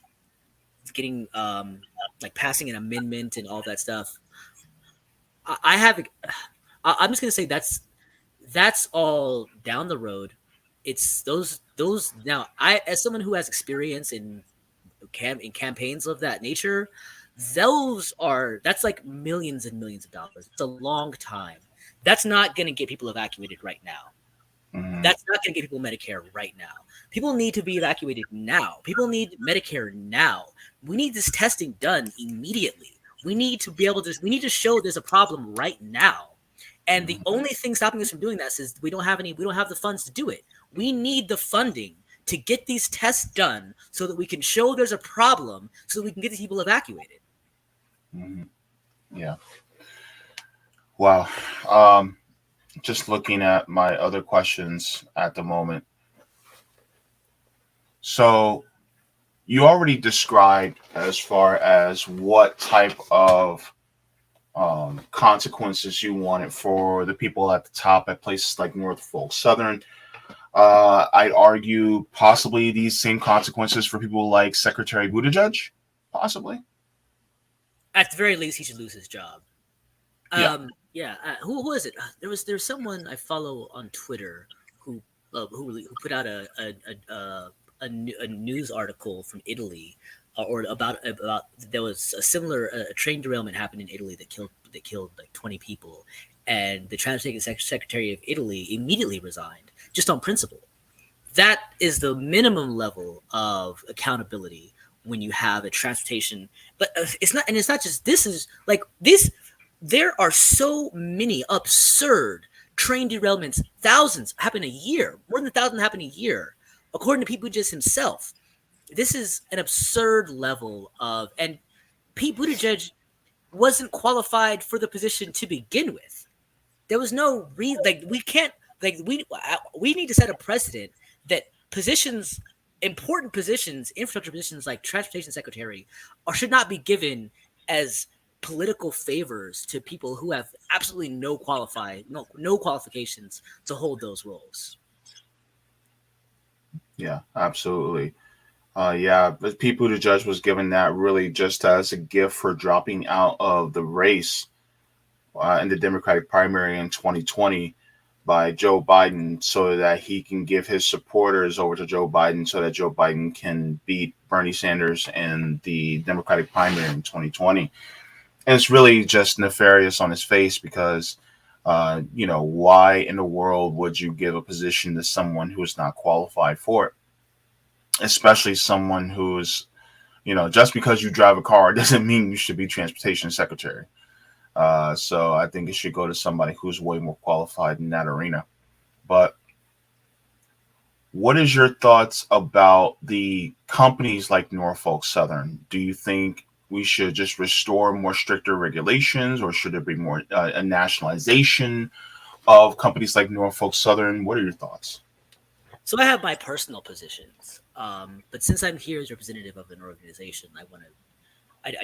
like passing an amendment and all that stuff, I have I'm just gonna say that's all down the road. It's those now. I as someone who has experience in campaigns of that nature, that's like millions and millions of dollars. It's a long time. That's not going to get people evacuated right now. Hmm. That's not going to get people Medicare right now. People need to be evacuated now. People need Medicare now. We need this testing done immediately. We need to show there's a problem right now. And the only thing stopping us from doing that is we don't have the funds to do it. We need the funding to get these tests done so that we can show there's a problem so that we can get these people evacuated. Hmm. Yeah. Wow. Um, just looking at my other questions at the moment. So you already described as far as what type of consequences you wanted for the people at the top at places like Norfolk Southern. I'd argue possibly these same consequences for people like Secretary Buttigieg, possibly. At the very least, he should lose his job. Yeah. Yeah. Who is it? There's someone I follow on Twitter who who put out a news article from Italy, or about there was a similar train derailment happened in Italy that killed like 20 people, and the transportation secretary of Italy immediately resigned just on principle. That is the minimum level of accountability when you have a transportation. But it's not just this is like this. There are so many absurd train derailments. Thousands happen a year. More than 1,000 happen a year, according to Pete Buttigieg himself. This is an absurd level of, and Pete Buttigieg wasn't qualified for the position to begin with. There was no reason. Like we can't. Like we need to set a precedent that positions, important positions, infrastructure positions like transportation secretary, should not be given as political favors to people who have absolutely no qualifications to hold those roles. Yeah, absolutely. Yeah, but Pete Buttigieg was given that really just as a gift for dropping out of the race in the Democratic primary in 2020 by Joe Biden so that he can give his supporters over to Joe Biden so that Joe Biden can beat Bernie Sanders in the Democratic primary in 2020. And it's really just nefarious on his face because, why in the world would you give a position to someone who is not qualified for it? Especially someone who's, just because you drive a car doesn't mean you should be transportation secretary. So I think it should go to somebody who's way more qualified in that arena. But what is your thoughts about the companies like Norfolk Southern? Do you think we should just restore more stricter regulations, or should there be more a nationalization of companies like Norfolk Southern? What are your thoughts? So I have my personal positions, but since I'm here as representative of an organization, I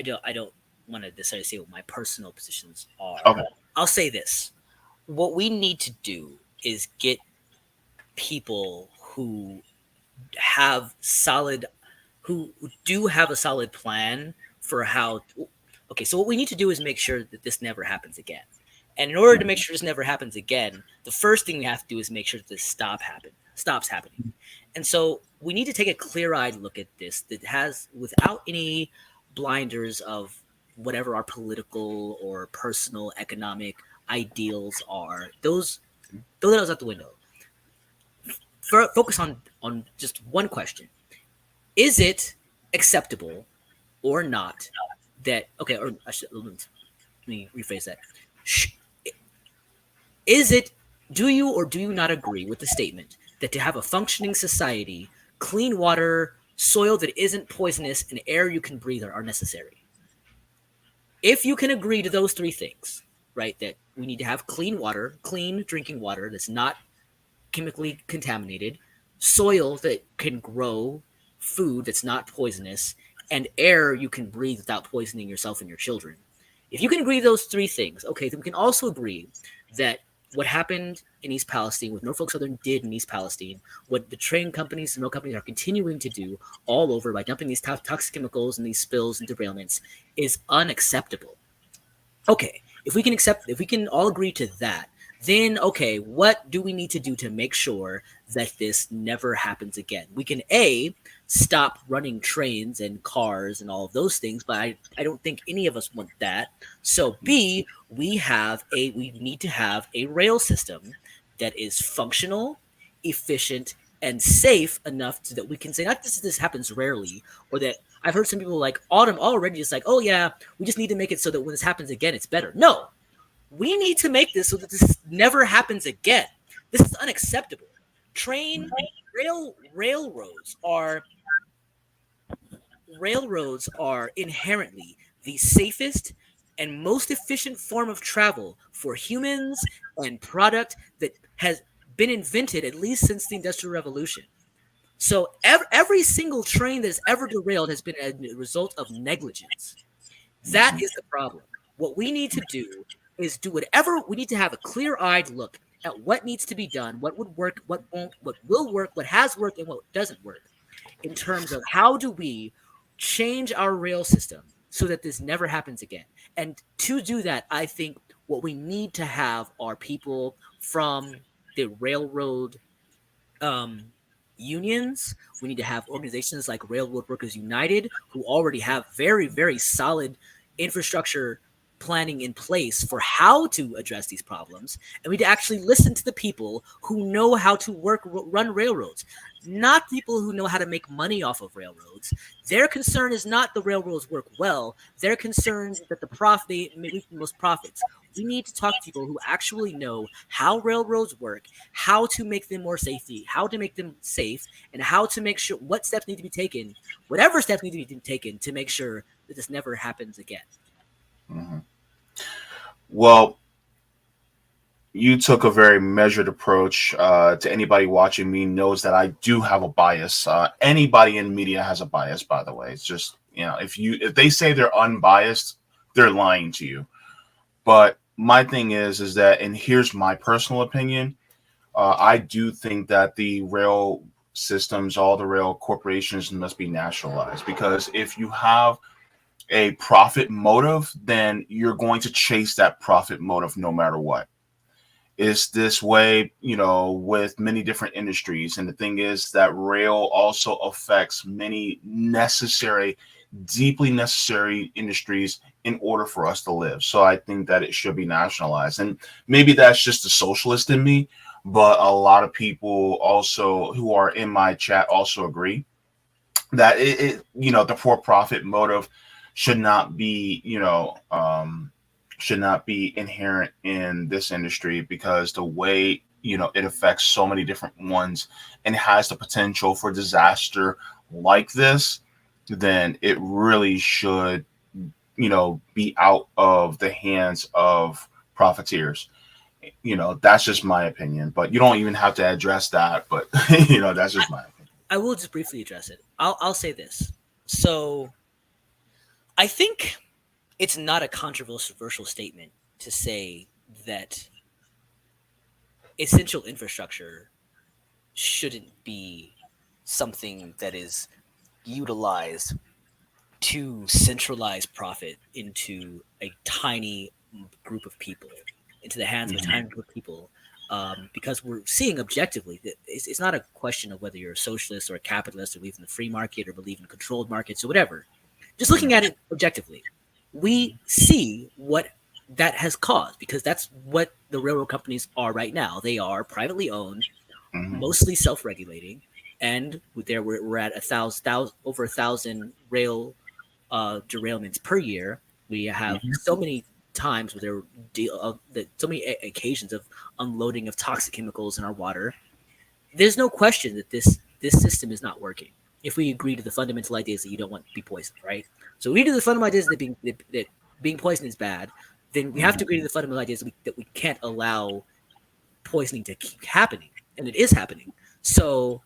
don't want to necessarily say what my personal positions are. Okay. I'll say this: what we need to do is get people who have solid who do have a solid plan for how. Okay, so what we need to do is make sure that this never happens again. And in order to make sure this never happens again, the first thing we have to do is make sure that this stops happening. And so we need to take a clear-eyed look at this that has without any blinders of whatever our political or personal economic ideals are. Those are those out the window. Focus on just one question: is it acceptable or not that okay? Or let me rephrase that. Is it, do you or do you not agree with the statement that to have a functioning society, clean water, soil that isn't poisonous, and air you can breathe are necessary? If you can agree to those three things, right, that we need to have clean water, clean drinking water that's not chemically contaminated, soil that can grow food that's not poisonous, and air you can breathe without poisoning yourself and your children. If you can agree to those three things, okay, then we can also agree that what happened in East Palestine, what Norfolk Southern did in East Palestine, what the train companies and rail companies are continuing to do all over by dumping these toxic chemicals and these spills and derailments is unacceptable. Okay, if we can all agree to that, then okay, what do we need to do to make sure that this never happens again? We can A, stop running trains and cars and all of those things, but I don't think any of us want that. So B, we need to have a rail system that is functional, efficient, and safe enough to that we can say not just this happens rarely, or that I've heard some people like Autumn already just like, oh yeah, we just need to make it so that when this happens again, it's better. No, we need to make this so that this never happens again. This is unacceptable. Train railroads are inherently the safest and most efficient form of travel for humans and product that has been invented at least since the Industrial Revolution. So every single train that has ever derailed has been a result of negligence. That is the problem. What we need to do is do whatever we need to have a clear-eyed look at what needs to be done, what would work, what won't, what will work, what has worked, and what doesn't work in terms of how do we change our rail system so that this never happens again. And to do that, I think what we need to have are people from the railroad um, unions. We need to have organizations like Railroad Workers United, who already have very, very solid infrastructure planning in place for how to address these problems. And we need to actually listen to the people who know how to run railroads, not people who know how to make money off of railroads. Their concern is not the railroads work well. Their concern is that they make the most profits. We need to talk to people who actually know how railroads work, how to make them more safety, how to make them safe, and how to make sure what steps need to be taken, whatever steps need to be taken to make sure that this never happens again. Mm-hmm. Well, you took a very measured approach. To anybody watching me knows that I do have a bias. Anybody in media has a bias, by the way. It's just, if they say they're unbiased, they're lying to you. But my thing is that, and here's my personal opinion. I do think that the rail systems, all the rail corporations must be nationalized, because if you have a profit motive, then you're going to chase that profit motive no matter what. It's this way, with many different industries. And the thing is that rail also affects many deeply necessary industries in order for us to live. So I think that it should be nationalized. And maybe that's just the socialist in me, but a lot of people also who are in my chat also agree that the for-profit motive should not be, should not be inherent in this industry, because the way, it affects so many different ones and has the potential for disaster like this, then it really should, be out of the hands of profiteers. That's just my opinion, but you don't even have to address that. But, that's just my opinion. I will just briefly address it. I'll say this. So I think it's not a controversial statement to say that essential infrastructure shouldn't be something that is utilized to centralize profit into a tiny group of people, into the hands of a Mhm. tiny group of people. Because we're seeing objectively that it's not a question of whether you're a socialist or a capitalist or believe in the free market or believe in controlled markets or whatever. Just looking at it objectively, we see what that has caused because that's what the railroad companies are right now. They are privately owned, Mhm. mostly self-regulating, and we're at over 1,000 rail derailments per year. We have Mhm. so many times where so many occasions of unloading of toxic chemicals in our water. There's no question that this system is not working. If we agree to the fundamental ideas that you don't want to be poisoned, right? So we do the fundamental ideas that being poisoned is bad. Then we have to Mhm. agree to the fundamental ideas that we can't allow poisoning to keep happening, and it is happening. So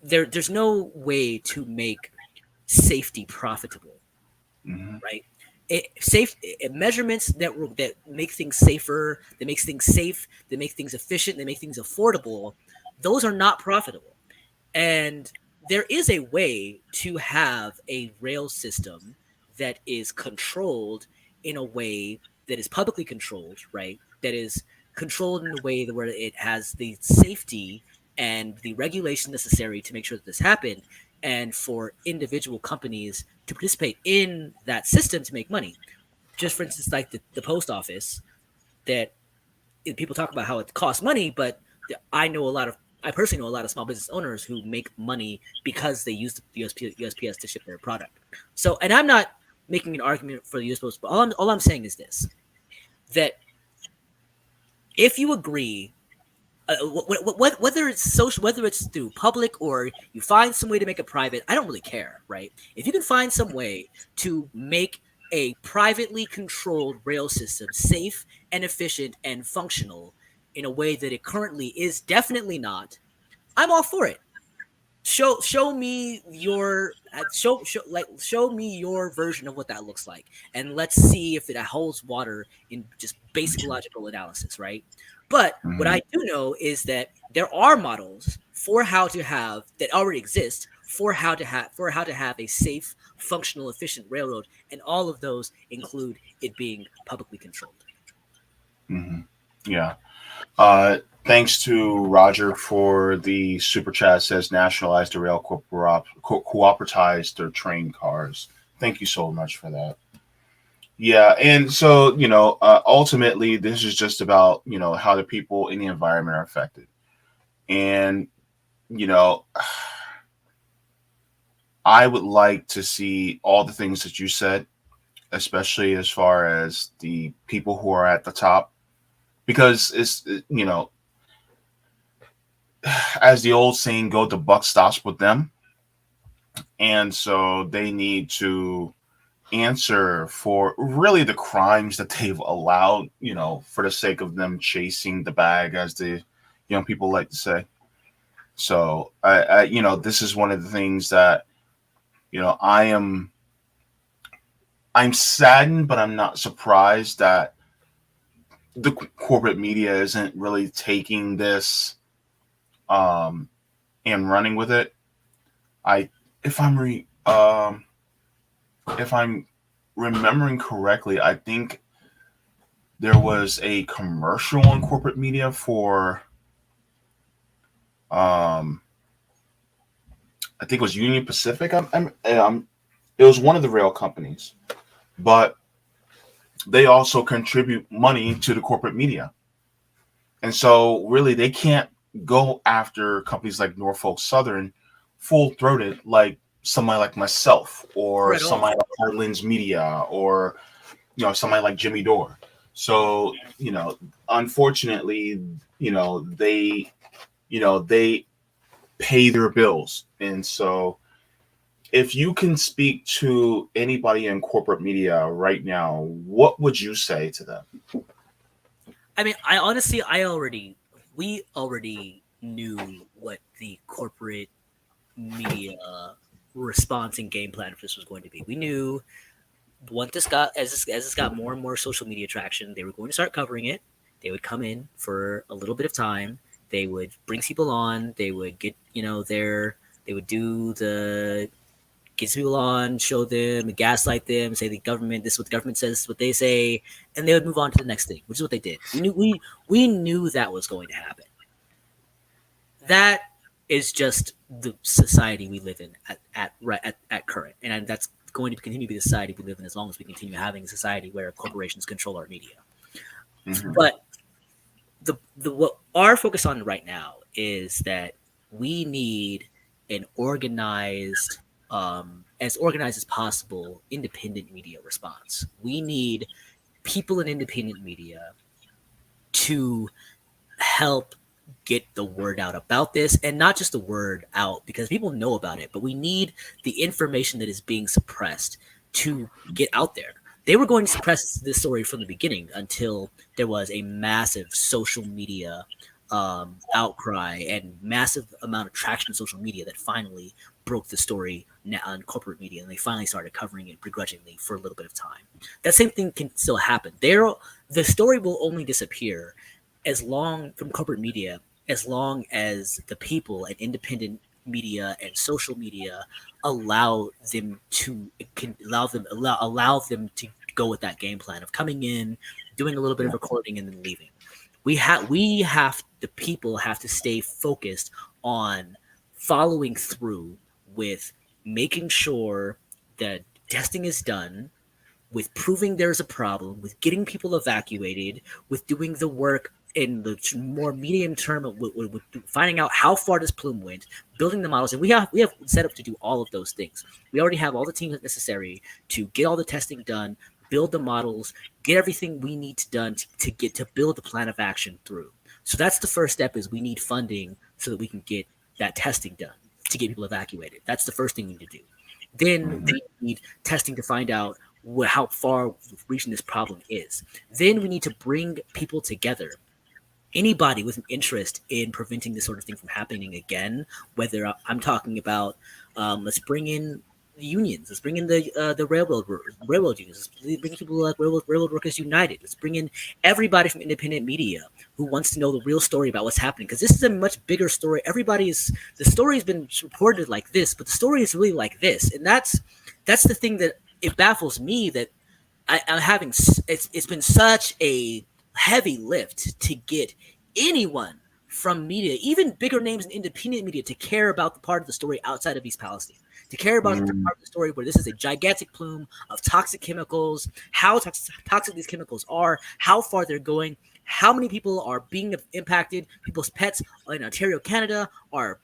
there's no way to make safety profitable, Mhm. right? Measurements that make things safer, that makes things safe, that make things efficient, that make things affordable. Those are not profitable, and there is a way to have a rail system that is controlled in a way that is publicly controlled, right? That is controlled in a way where it has the safety and the regulation necessary to make sure that this happened, and for individual companies to participate in that system to make money. Just for instance, like the post office, that people talk about how it costs money, but I personally know a lot of small business owners who make money because they use the USPS to ship their product. So, and I'm not making an argument for the USPS, but all I'm saying is this: that if you agree, whether it's social, whether it's through public or you find some way to make it private, I don't really care, right? If you can find some way to make a privately controlled rail system safe and efficient and functional in a way that it currently is definitely not, I'm all for it. Show me your show me your version of what that looks like, and let's see if it holds water in just basic logical analysis, right? But what Mhm. I do know is that there are models for how to have that already exist for how to have a safe, functional, efficient railroad, and all of those include it being publicly controlled. Mhm. Yeah. Uh, Thanks to Roger for the super chat. Says nationalized the rail cooperatize their train cars. Thank you so much for that. Yeah, and so ultimately, this is just about how the people in the environment are affected, and you know, I would like to see all the things that you said, especially as far as the people who are at the top, because as the old saying go, the buck stops with them, and so they need to answer for really the crimes that they've allowed, for the sake of them chasing the bag, as the young people like to say. So this is one of the things that you know I am I'm saddened, but I'm not surprised that the corporate media isn't really taking this um, and running with it. I if I'm re if I'm remembering correctly, I think there was a commercial on corporate media for um, I think it was Union Pacific. It was one of the rail companies, but they also contribute money to the corporate media, and so really they can't go after companies like Norfolk Southern full throated like somebody like myself or Right on. somebody like Heartland's Media or somebody like Jimmy Dore. So unfortunately, they pay their bills, and so if you can speak to anybody in corporate media right now, what would you say to them? I mean, I honestly, we already knew what the corporate media response and game plan for this was going to be. We knew once this got as this got more and more social media traction, they were going to start covering it. They would come in for a little bit of time. They would bring people on. They would get They would do the get people on, show them, gaslight them, say the government, this is what the government says, this is what they say, and they would move on to the next thing, which is what they did. We knew that was going to happen. That is just the society we live in at current, and that's going to continue to be the society we live in as long as we continue having a society where corporations control our media. Mm-hmm. But the what our focus on right now is that we need an as organized as possible, independent media response. We need people in independent media to help get the word out about this, and not just the word out because people know about it, but we need the information that is being suppressed to get out there. They were going to suppress this story from the beginning until there was a massive social media outcry and massive amount of traction on social media that finally broke the story on corporate media, and they finally started covering it begrudgingly for a little bit of time. That same thing can still happen. The story will only disappear as long from corporate media as long as the people and independent media and social media allow them to allow them to go with that game plan of coming in, doing a little bit of recording, and then leaving. The people have to stay focused on following through with making sure that testing is done, with proving there's a problem, with getting people evacuated, with doing the work in the more medium term, with finding out how far this plume went, building the models, and we have set up to do all of those things. We already have all the teams necessary to get all the testing done, build the models, get everything we need done to build the plan of action through. So that's the first step: is we need funding so that we can get that testing done to get people evacuated. That's the first thing we need to do. Then they need testing to find out how far reaching this problem is. Then we need to bring people together. Anybody with an interest in preventing this sort of thing from happening again, whether I'm talking about, let's bring in the unions, let's bring in the railroad unions, let's bring people like Railroad Workers United, let's bring in everybody from independent media who wants to know the real story about what's happening, because this is a much bigger story. The story has been reported like this, but the story is really like this, and that's the thing that it baffles me, that I'm having. It's been such a heavy lift to get anyone from media, even bigger names in independent media, to care about the part of the story outside of East Palestine, to care about the part of the story where this is a gigantic plume of toxic chemicals, how toxic these chemicals are, how far they're going, how many people are being impacted. People's pets in Ontario, Canada, are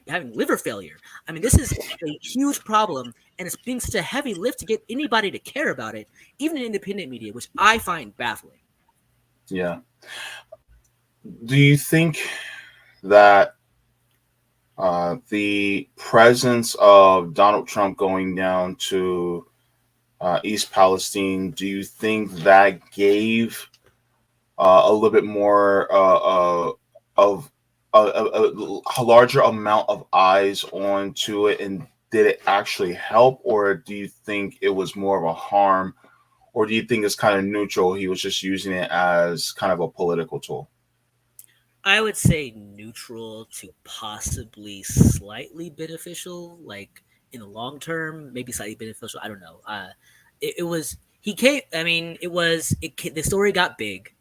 having liver failure. I mean, this is a huge problem, and it's being such a heavy lift to get anybody to care about it, even in independent media, which I find baffling. Yeah. Do you think that the presence of Donald Trump going down to East Palestine, do you think that gave a little bit more of a larger amount of eyes onto it, and did it actually help, or do you think it was more of a harm, or do you think it's kind of neutral? He was just using it as kind of a political tool. I would say neutral to possibly slightly beneficial, like in the long term, maybe slightly beneficial. I don't know. It was he came. I mean, the story got big,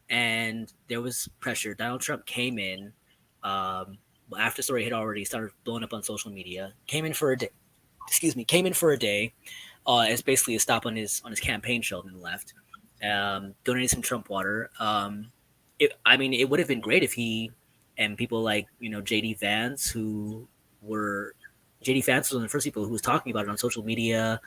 and there was pressure. Donald Trump came in after the story had already started blowing up on social media. Came in for a day. Excuse me. Came in for a day. As basically a stop on his campaign show, and left. Donated some Trump water. It would have been great if he and people like JD Vance, who were JD Vance was one of the first people who was talking about it on social media,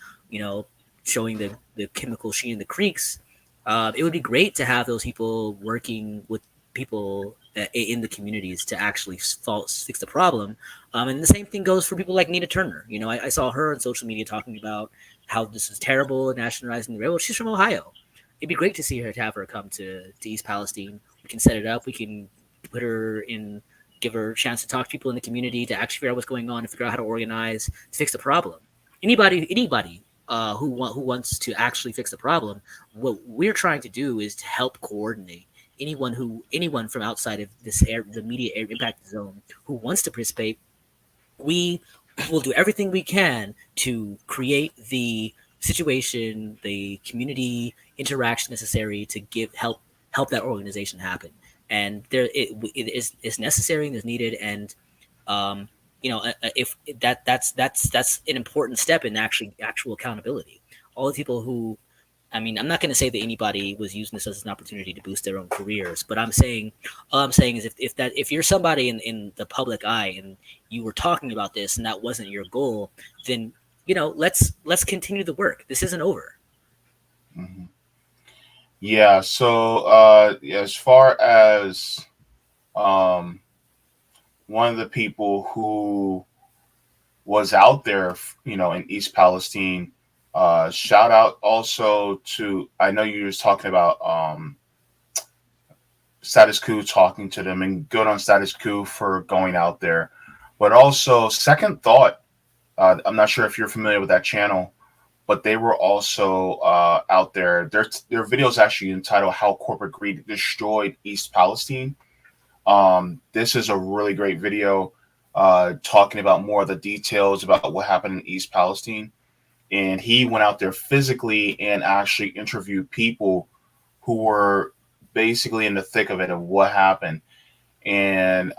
showing the chemical sheen in the creeks. It would be great to have those people working with people in the communities to actually fix the problem. And the same thing goes for people like Nina Turner. I saw her on social media talking about how this is terrible and nationalizing the railroad. She's from Ohio. It'd be great to have her come to East Palestine. We can set it up. We can put her in, give her a chance to talk to people in the community, to actually figure out what's going on and figure out how to organize to fix the problem. Anybody who wants to actually fix the problem, what we're trying to do is to help coordinate anyone from outside of the media impacted zone who wants to participate. we will do everything we can to create the situation, the community interaction necessary to help that organization happen. And it is necessary and is needed. And um, if that's an important step in actual accountability. All the people who, I mean, I'm not going to say that anybody was using this as an opportunity to boost their own careers, but all I'm saying is if you're somebody in the public eye and you were talking about this and that wasn't your goal, then let's continue the work. This isn't over. Mhm. Yeah. So as far as um, one of the people who was out there, in East Palestine. Shout out also to, I know you was talking about Status Quo, talking to them, and good on Status Quo for going out there. But also, Second Thought, I'm not sure if you're familiar with that channel, but they were also out there. Their video is actually entitled "How Corporate Greed Destroyed East Palestine." This is a really great video talking about more of the details about what happened in East Palestine. And he went out there physically and actually interviewed people who were basically in the thick of it of what happened. And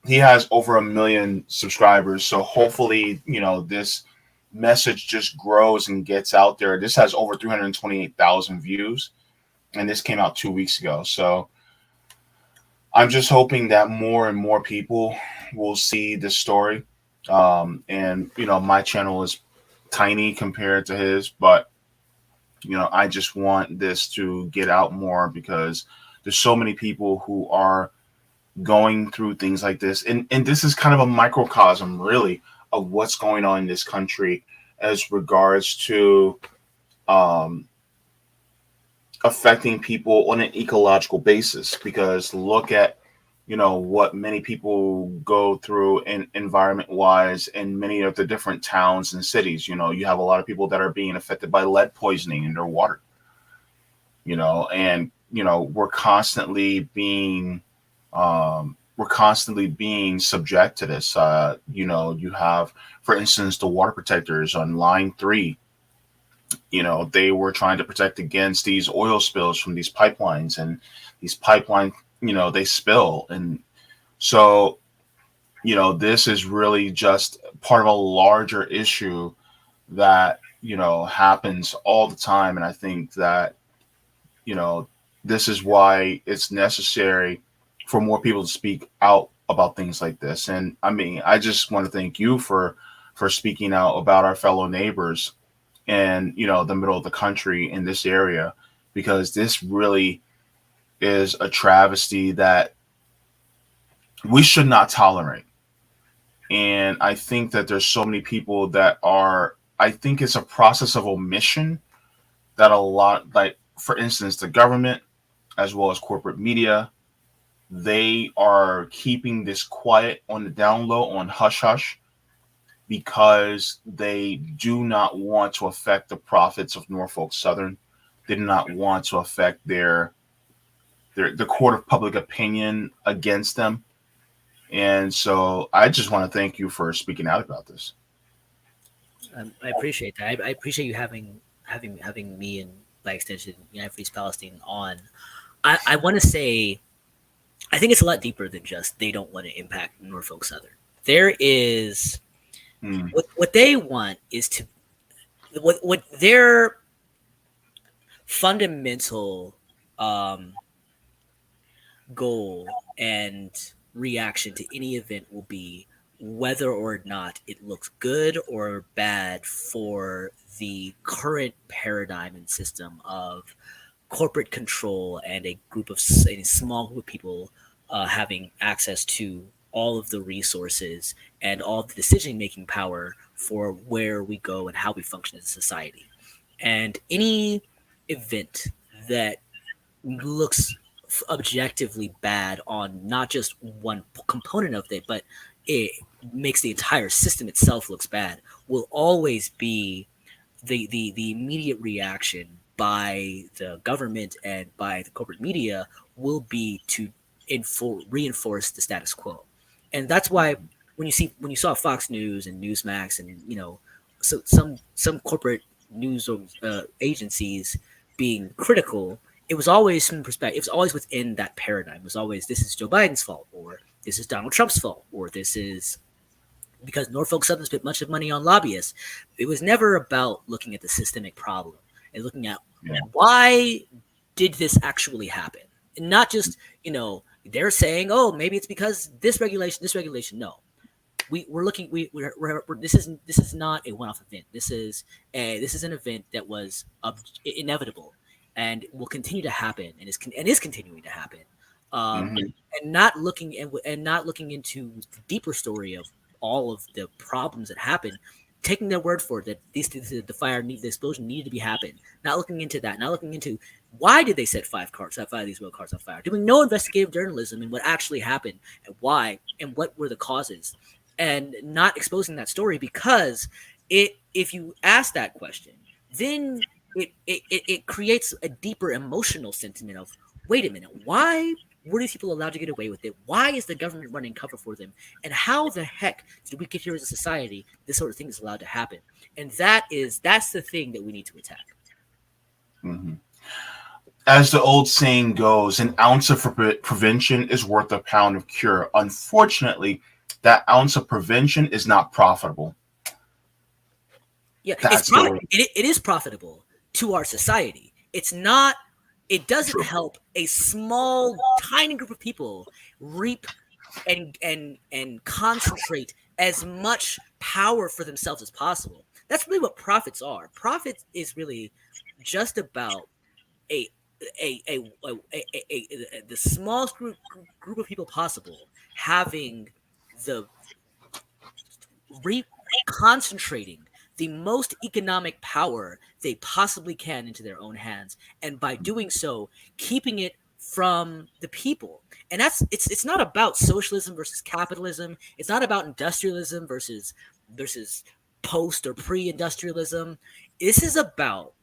he has over 1 million subscribers. So hopefully, this message just grows and gets out there. This has over 328,000 views, and this came out 2 weeks ago. So I'm just hoping that more and more people will see this story. And my channel is tiny compared to his, but I just want this to get out more because there's so many people who are going through things like this, and this is kind of a microcosm, really, of what's going on in this country as regards to um, affecting people on an ecological basis. Because look at what many people go through in environment wise in many of the different towns and cities. You have a lot of people that are being affected by lead poisoning in their water, and we're constantly being subject to this. You have, for instance, the water protectors on line 3. They were trying to protect against these oil spills from these pipelines, and these pipelines, they spill. And so, this is really just part of a larger issue that, happens all the time. And I think that, you know, this is why it's necessary for more people to speak out about things like this. And I mean, I just want to thank you for speaking out about our fellow neighbors and, the middle of the country in this area, because this really is a travesty that we should not tolerate. And I think that there's so many people that are, I think it's a process of omission that a lot, like, for instance, the government as well as corporate media, they are keeping this quiet on the down low, on hush hush, because they do not want to affect the profits of Norfolk Southern. They do not want to affect the court of public opinion against them. And so I just want to thank you for speaking out about this. I appreciate that. I appreciate you having me and by extension United for East Palestine on. I want to say I think it's a lot deeper than just they don't want to impact Norfolk Southern. There is Mm, what they want is to what their fundamental um, goal and reaction to any event will be whether or not it looks good or bad for the current paradigm and system of corporate control and a small group of people having access to all of the resources and all of the decision making power for where we go and how we function as a society. And any event that looks objectively bad on not just one component of it, but it makes the entire system itself looks bad, will always be the immediate reaction by the government and by the corporate media will be to reinforce the status quo. And that's why when you saw Fox News and Newsmax and so some corporate news agencies being critical, it was always from perspective. It was always within that paradigm. It was always, this is Joe Biden's fault, or this is Donald Trump's fault, or this is because Norfolk Southern spent much of money on lobbyists. It was never about looking at the systemic problem and looking at Yeah. why did this actually happen, and not just they're saying, oh, maybe it's because this regulation. No, we're looking we're this is not a one-off event. This is an event that was inevitable and will continue to happen and is continuing to happen, um, Mm-hmm. and not looking into the deeper story of all of the problems that happened, taking their word for it that the explosion needed to be happen, not looking into that, not looking into why did they set five of these rail cars on fire, doing no investigative journalism in what actually happened and why and what were the causes, and not exposing that story, because if you ask that question, then it creates a deeper emotional sentiment of, wait a minute, why were these people allowed to get away with it? Why is the government running cover for them? And how the heck did we get here as a society? This sort of thing is allowed to happen, and that's the thing that we need to attack. Mm-hmm. As the old saying goes, an ounce of prevention is worth a pound of cure. Unfortunately, that ounce of prevention is not profitable. Yeah, That's the it is profitable to our society. It's not. It doesn't true. help a small, tiny group of people reap and concentrate as much power for themselves as possible. That's really what profits are. Profits is really just about a the smallest group of people possible having the concentrating the most economic power they possibly can into their own hands, and by doing so keeping it from the people. And it's not about socialism versus capitalism. It's not about industrialism versus post or pre-industrialism. This is about,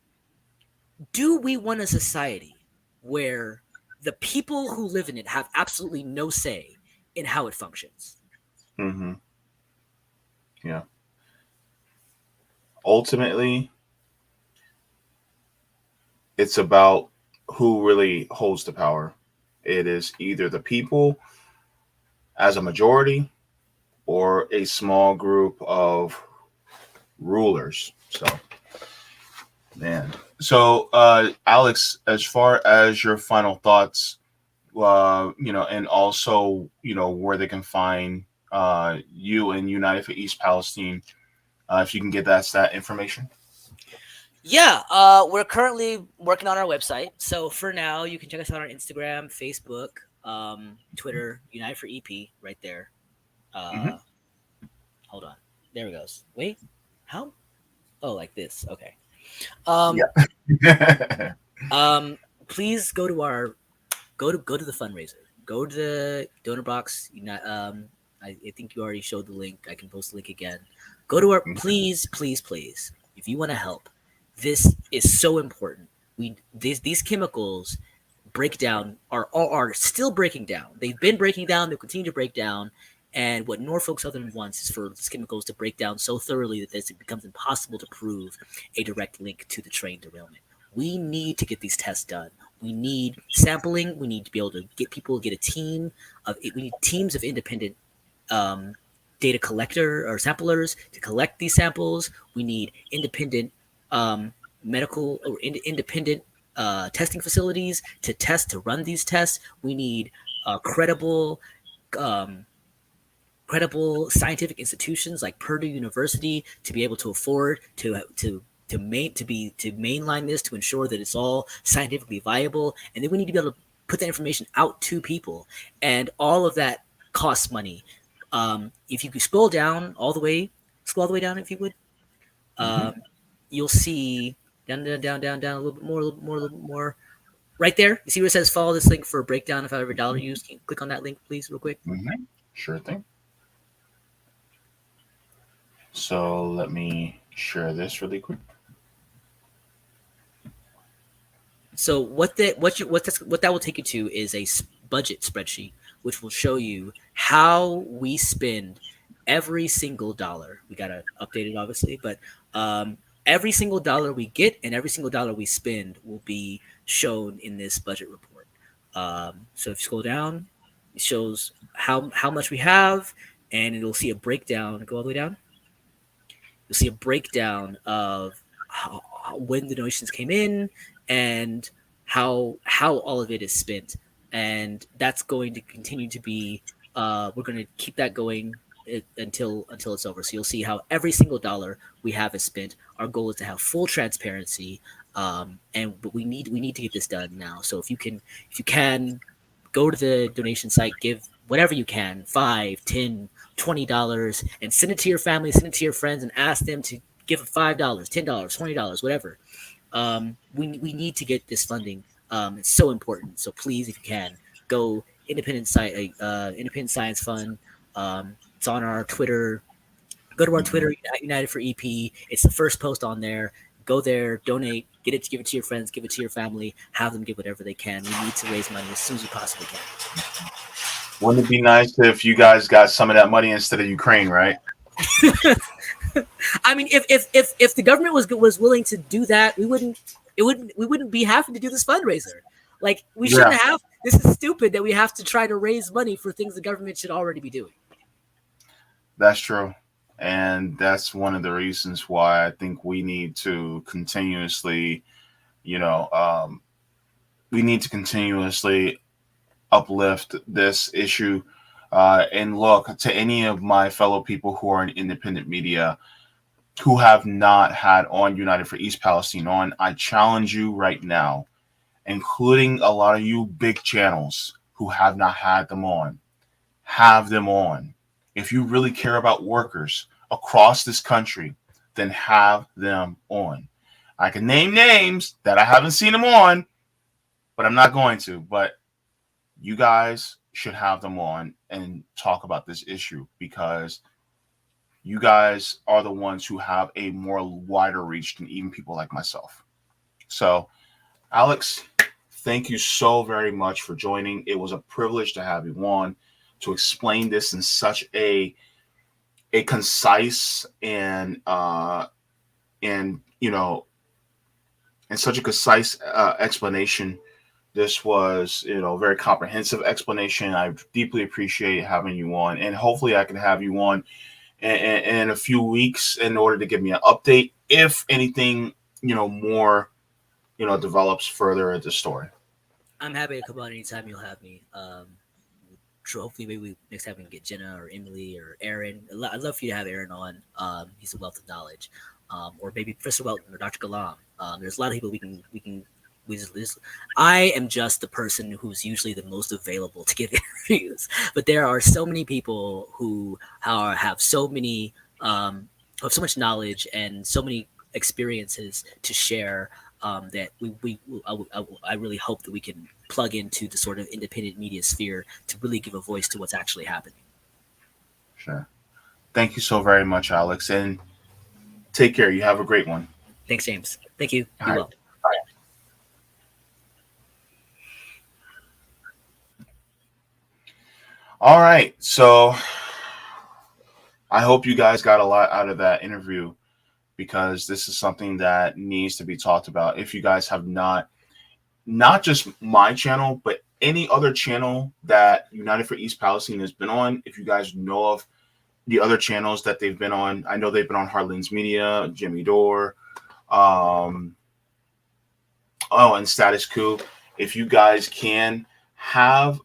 do we want a society where the people who live in it have absolutely no say in how it functions? Mm-hmm. Yeah. Ultimately, it's about who really holds the power. It is either the people as a majority or a small group of rulers. So, man. So, Alex, as far as your final thoughts, and also, where they can find you and United for East Palestine, if you can get that information. Yeah, we're currently working on our website. So for now, you can check us out on Instagram, Facebook, Twitter, United for EP, right there. Mm-hmm. Hold on, there it goes. Wait, how? Oh, like this. Okay. Um, Yeah. please go to the fundraiser. Go to the donor box. I think you already showed the link. I can post the link again. Go to our, please, please, please. If you want to help, this is so important. These chemicals break down are still breaking down. They've been breaking down. They'll continue to break down. And what Norfolk Southern wants is for these chemicals to break down so thoroughly that it becomes impossible to prove a direct link to the train derailment. We need to get these tests done. We need sampling. We need to be able to get a team of. We need teams of independent um, data collector or samplers to collect these samples. We need independent medical or independent testing facilities to run these tests. We need um, credible scientific institutions like Purdue University to be able to afford to mainline this, to ensure that it's all scientifically viable. And then we need to be able to put that information out to people, and all of that costs money. If you could scroll all the way down, if you would, Mm-hmm. um, you'll see down a little bit more, a little bit more, a little bit more. Right there, you see where it says follow this link for a breakdown of every dollar used. Can you click on that link, please, real quick? Mm-hmm. Sure thing. So let me share this really quick. So what that will take you to is a budget spreadsheet, which will show you how we spend every single dollar, we got to update it obviously, but every single dollar we get and every single dollar we spend will be shown in this budget report. So if you scroll down, it shows how much we have, and it'll see a breakdown. Go all the way down. You'll see a breakdown of when the donations came in and how all of it is spent, and that's going to continue to be. We're going to keep that going until it's over. So you'll see how every single dollar we have is spent. Our goal is to have full transparency, but we need to get this done now. So if you can go to the donation site, give whatever you can, $5, $10, $20, and send it to your family, send it to your friends, and ask them to give $5, $10, $20, whatever. We need to get this funding. It's so important. So please, if you can, go independent Independent Science Fund. It's on our Twitter. Go to our Twitter, United for EP. It's the first post on there. Go there, donate, give it to your friends, give it to your family, have them give whatever they can. We need to raise money as soon as we possibly can. Wouldn't it be nice if you guys got some of that money instead of Ukraine, right? I mean, if the government was willing to do that, we wouldn't be having to do this fundraiser. Like, we shouldn't have. This is stupid that we have to try to raise money for things the government should already be doing. That's true. And that's one of the reasons why I think we need to continuously, uplift this issue. And look, to any of my fellow people who are in independent media who have not had on United for East Palestine on, I challenge you right now, including a lot of you big channels who have not had them on, have them on. If you really care about workers across this country, then have them on. I can name names that I haven't seen them on, but I'm not going to. But you guys should have them on and talk about this issue, because you guys are the ones who have a more wider reach than even people like myself. So, Alex, thank you so very much for joining. It was a privilege to have you on to explain this in such a concise and such a concise explanation. This was, a very comprehensive explanation. I deeply appreciate having you on, and hopefully I can have you on in a few weeks in order to give me an update if anything, more, develops further at the story. I'm happy to come on anytime you'll have me. Hopefully maybe next time we can get Jenna or Emily or Aaron. I'd love for you to have Aaron on. He's a wealth of knowledge. Or maybe Professor Welton or Dr. Galam. There's a lot of people we can I am just the person who's usually the most available to give interviews, but there are so many people who have so much knowledge and so many experiences to share, that I really hope that we can plug into the sort of independent media sphere to really give a voice to what's actually happening. Sure. Thank you so very much, Alex, and take care. You have a great one. Thanks, James. Thank you. Be well. All right. So I hope you guys got a lot out of that interview, because this is something that needs to be talked about. If you guys have not just my channel, but any other channel that United for East Palestine has been on, if you guys know of the other channels that they've been on, I know they've been on Heartlands Media, Jimmy Dore, and Status Coup. If you guys can have,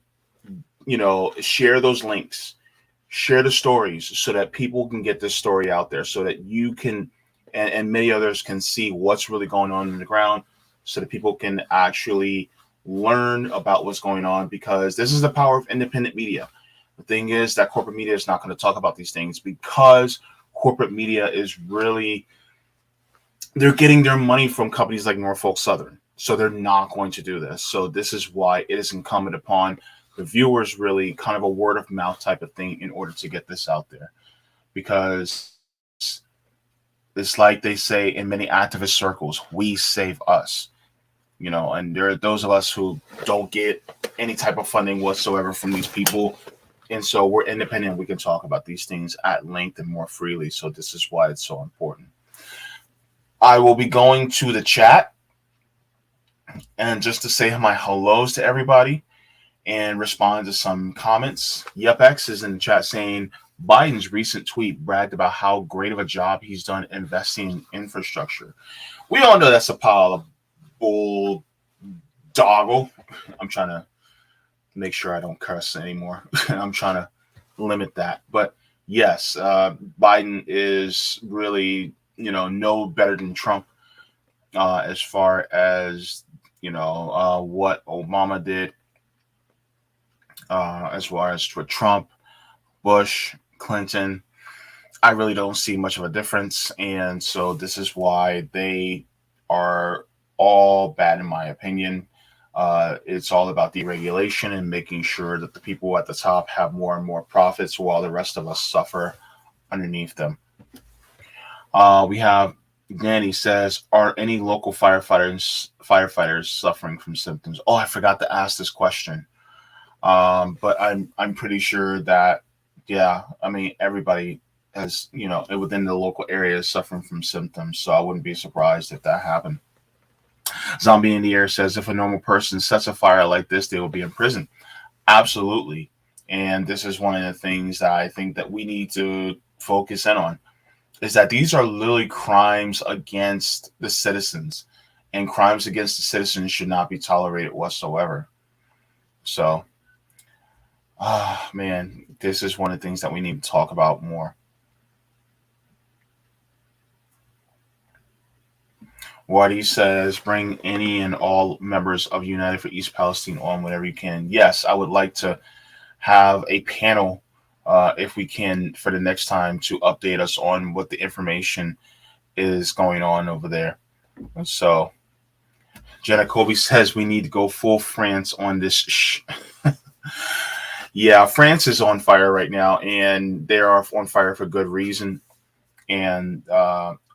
share those links, share the stories so that people can get this story out there, so that you can, and many others can see what's really going on in the ground, so that people can actually learn about what's going on, because this is the power of independent media. The thing is that corporate media is not going to talk about these things, because corporate media is really, they're getting their money from companies like Norfolk Southern. So they're not going to do this. So this is why it is incumbent upon the viewers, really kind of a word of mouth type of thing, in order to get this out there. Because it's like they say in many activist circles, we save us. And there are those of us who don't get any type of funding whatsoever from these people And so we're independent. We can talk about these things at length and more freely. So this is why it's so important. I will be going to the chat and just to say my hellos to everybody and respond to some comments. YepX is in the chat saying Biden's recent tweet bragged about how great of a job he's done investing in infrastructure. We all know that's a pile of bull doggle. I'm trying to make sure I don't curse anymore. I'm trying to limit that. But yes, Biden is really, no better than Trump as far as, what Obama did, as far as for Trump, Bush, Clinton. I really don't see much of a difference. And so this is why they are all bad, in my opinion. It's all about deregulation and making sure that the people at the top have more and more profits while the rest of us suffer underneath them. We have Danny says, are any local firefighters suffering from symptoms? Oh, I forgot to ask this question. But I'm pretty sure that, yeah, I mean, everybody has, within the local area is suffering from symptoms. So I wouldn't be surprised if that happened. Zombie in the Air says, if a normal person sets a fire like this, they will be in prison. Absolutely. And this is one of the things that I think that we need to focus in on, is that these are literally crimes against the citizens, and crimes against the citizens should not be tolerated whatsoever. So, man, this is one of the things that we need to talk about more. Wadi says, bring any and all members of United for East Palestine on whenever you can. Yes, I would like to have a panel, if we can, for the next time to update us on what the information is going on over there. So, Jenna Colby says we need to go full France on this. Yeah, France is on fire right now, and they are on fire for good reason. And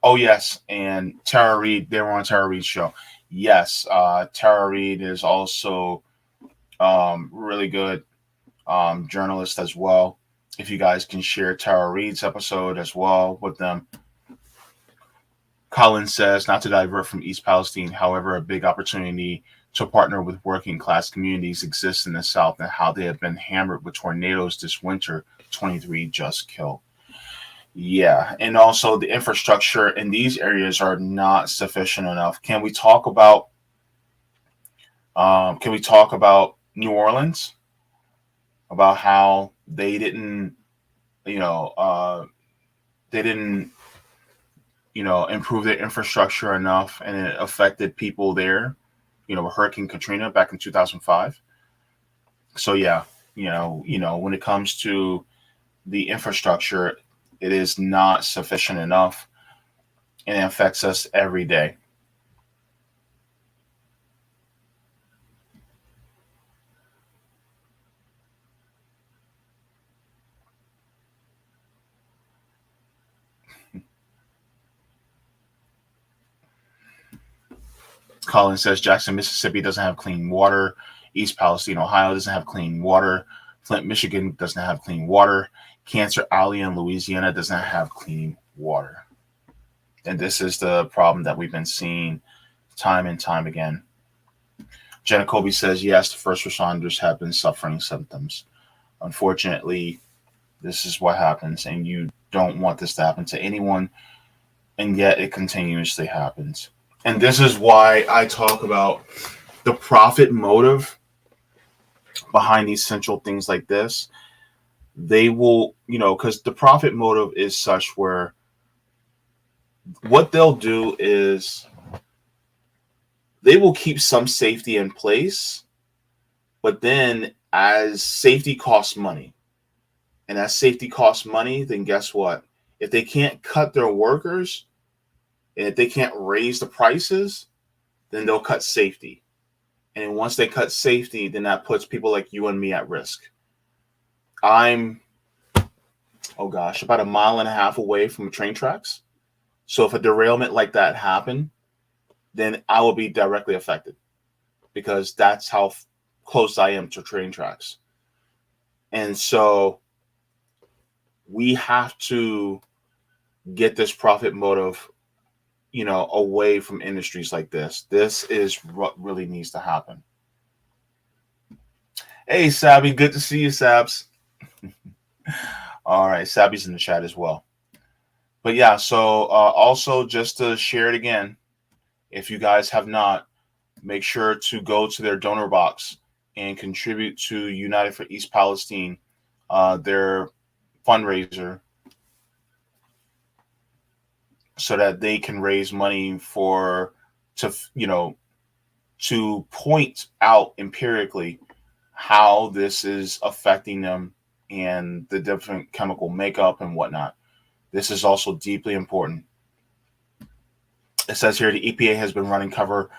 oh yes, and Tara Reid, they were on Tara Reid's show. Yes, Tara Reid is also really good journalist as well. If you guys can share Tara Reid's episode as well with them. Colin says, not to divert from East Palestine, however, a big opportunity to partner with working class communities exists in the South and how they have been hammered with tornadoes this winter. 23 just killed. Yeah, and also the infrastructure in these areas are not sufficient enough. Can we talk about New Orleans? About how they didn't, improve their infrastructure enough, and it affected people there. Hurricane Katrina back in 2005. So yeah, when it comes to the infrastructure, it is not sufficient enough, and it affects us every day. Colin says Jackson, Mississippi doesn't have clean water. East Palestine, Ohio doesn't have clean water. Flint, Michigan doesn't have clean water. Cancer Alley in Louisiana does not have clean water. And this is the problem that we've been seeing time and time again. Jenna Colby says, yes, the first responders have been suffering symptoms. Unfortunately, this is what happens, and you don't want this to happen to anyone, and yet it continuously happens. And this is why I talk about the profit motive behind these central things like this. They will, because the profit motive is such where what they'll do is they will keep some safety in place, but then as safety costs money, and as safety costs money, then guess what? If they can't cut their workers, and if they can't raise the prices, then they'll cut safety. And once they cut safety, then that puts people like you and me at risk. I'm, about a mile and a half away from train tracks. So if a derailment like that happened, then I will be directly affected because that's how close I am to train tracks. And so we have to get this profit motive, away from industries like this. This is what really needs to happen. Hey, Sabby, good to see you, Sabs. All right, Sabby's in the chat as well. But yeah, so also just to share it again, if you guys have not, make sure to go to their donor box and contribute to United for East Palestine, their fundraiser, so that they can raise money to to point out empirically how this is affecting them and the different chemical makeup and whatnot. This is also deeply important. It says here the EPA has been running cover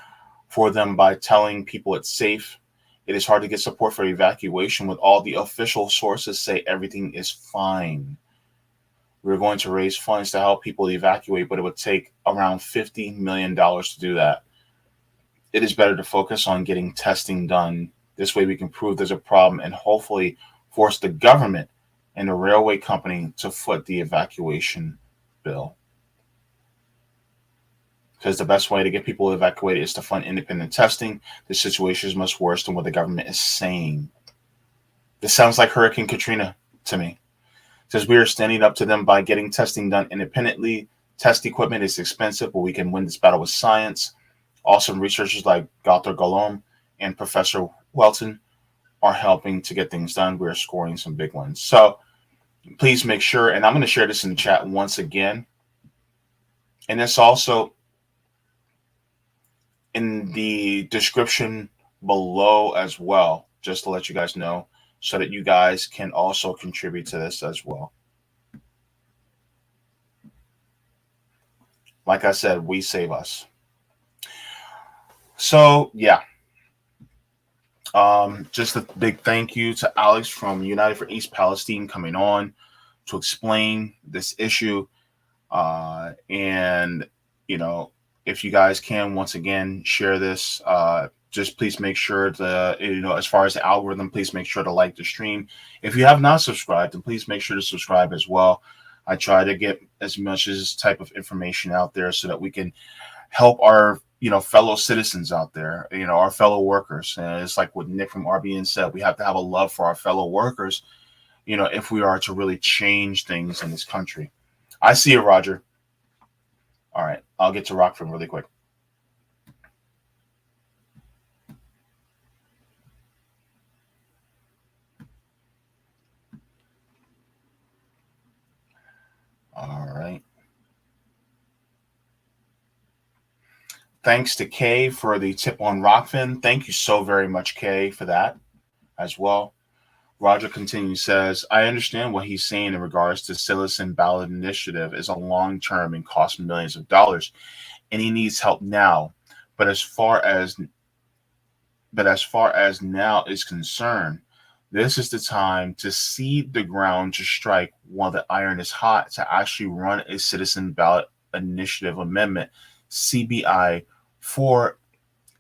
for them by telling people it's safe. It is hard to get support for evacuation with all the official sources say everything is fine. We're going to raise funds to help people evacuate, but it would take around $50 million to do that. It is better to focus on getting testing done. This way we can prove there's a problem and hopefully force the government and the railway company to foot the evacuation bill. Because the best way to get people evacuated is to fund independent testing. The situation is much worse than what the government is saying. This sounds like Hurricane Katrina to me. It says we are standing up to them by getting testing done independently. Test equipment is expensive, but we can win this battle with science. Awesome researchers like Dr. Golom and Professor Welton are helping to get things done. We're scoring some big ones. So please make sure, and I'm going to share this in the chat once again. And it's also in the description below as well, just to let you guys know, so that you guys can also contribute to this as well. Like I said, we save us. So yeah, just a big thank you to Alex from United for East Palestine coming on to explain this issue. And if you guys can once again share this, just please make sure to, as far as the algorithm, please make sure to like the stream. If you have not subscribed, then please make sure to subscribe as well. I try to get as much as this type of information out there so that we can help our fellow citizens out there, our fellow workers. And it's like what Nick from RBN said, we have to have a love for our fellow workers, if we are to really change things in this country. I see you, Roger. All right, I'll get to Rockford really quick. All right. Thanks to Kay for the tip on Rockfin. Thank you so very much, Kay, for that as well. Roger continues, says, I understand what he's saying in regards to citizen ballot initiative is a long-term and costs millions of dollars, and he needs help now. But as far as now is concerned, this is the time to seed the ground to strike while the iron is hot to actually run a citizen ballot initiative amendment, CBI, for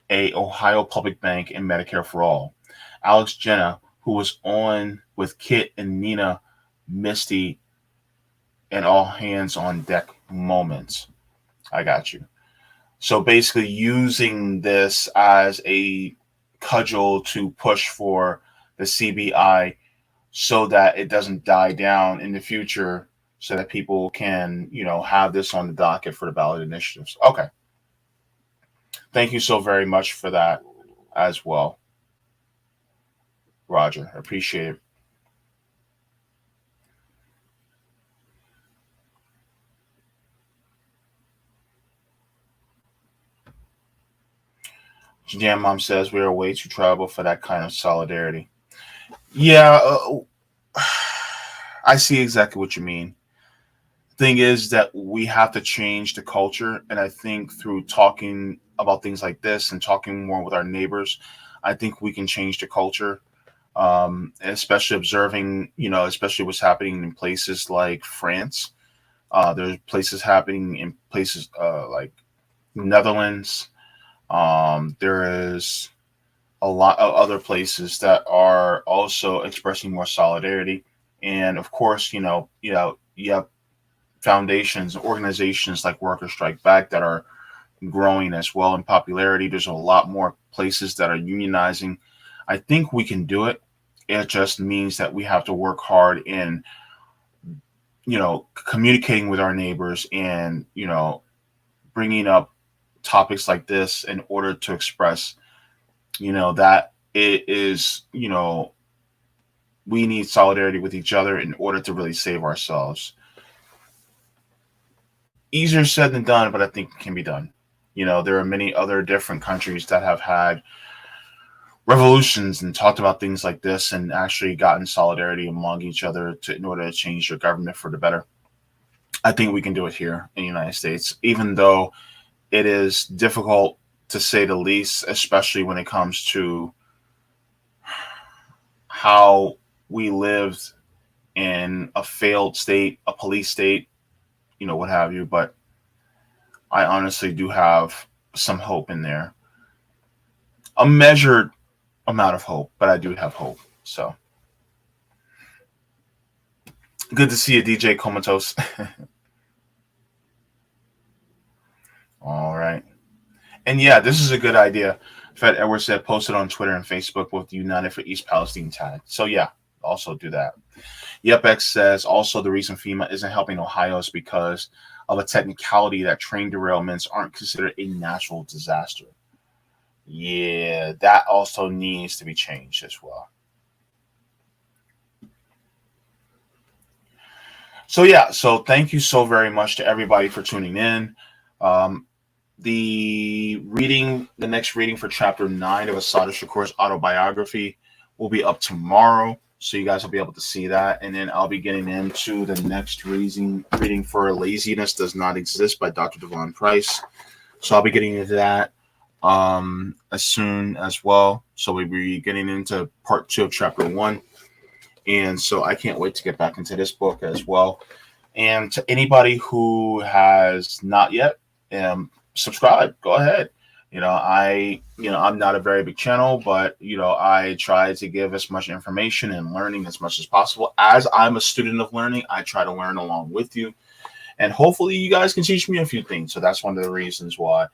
a Ohio Public Bank and Medicare for All. Alex Jenna, who was on with Kit and Nina, Misty, and all hands on deck moments. I got you. So basically using this as a cudgel to push for the CBI so that it doesn't die down in the future, so that people can, have this on the docket for the ballot initiatives. Okay. Thank you so very much for that as well, Roger. Appreciate it. Jam Mom says we are way too tribal for that kind of solidarity. Yeah, I see exactly what you mean. Thing is that we have to change the culture, and I think through talking about things like this and talking more with our neighbors, I think we can change the culture. Especially observing, especially what's happening in places like France. There's places happening in places like Netherlands. There is a lot of other places that are also expressing more solidarity. And of course, you have foundations, organizations like Workers Strike Back that are growing as well in popularity. There's a lot more places that are unionizing. I think we can do it. It just means that we have to work hard in, communicating with our neighbors and, bringing up topics like this in order to express, that it is, we need solidarity with each other in order to really save ourselves. Easier said than done, but I think it can be done. There are many other different countries that have had revolutions and talked about things like this and actually gotten solidarity among each other in order to change their government for the better. I think we can do it here in the United States, even though it is difficult to say the least, especially when it comes to how we lived in a failed state, a police state, what have you. But I honestly do have some hope in there. A measured amount of hope, but I do have hope. So good to see you, DJ Comatose. All right. And yeah, this is a good idea. Fed Edwards said posted on Twitter and Facebook with United for East Palestine tag. So yeah, also do that. YepX says also the reason FEMA isn't helping Ohio is because of a technicality that train derailments aren't considered a natural disaster. Yeah, that also needs to be changed as well. So yeah, so thank you so very much to everybody for tuning in. The next reading for chapter 9 of Assata Shakur's autobiography will be up tomorrow. So you guys will be able to see that. And then I'll be getting into the next reading for Laziness Does Not Exist by Dr. Devon Price. So I'll be getting into that as soon as well. So we'll be getting into part 2 of chapter 1. And so I can't wait to get back into this book as well. And to anybody who has not yet subscribe, go ahead. I'm not a very big channel, but I try to give as much information and learning as much as possible. As I'm a student of learning, I try to learn along with you. And hopefully you guys can teach me a few things. So that's one of the reasons why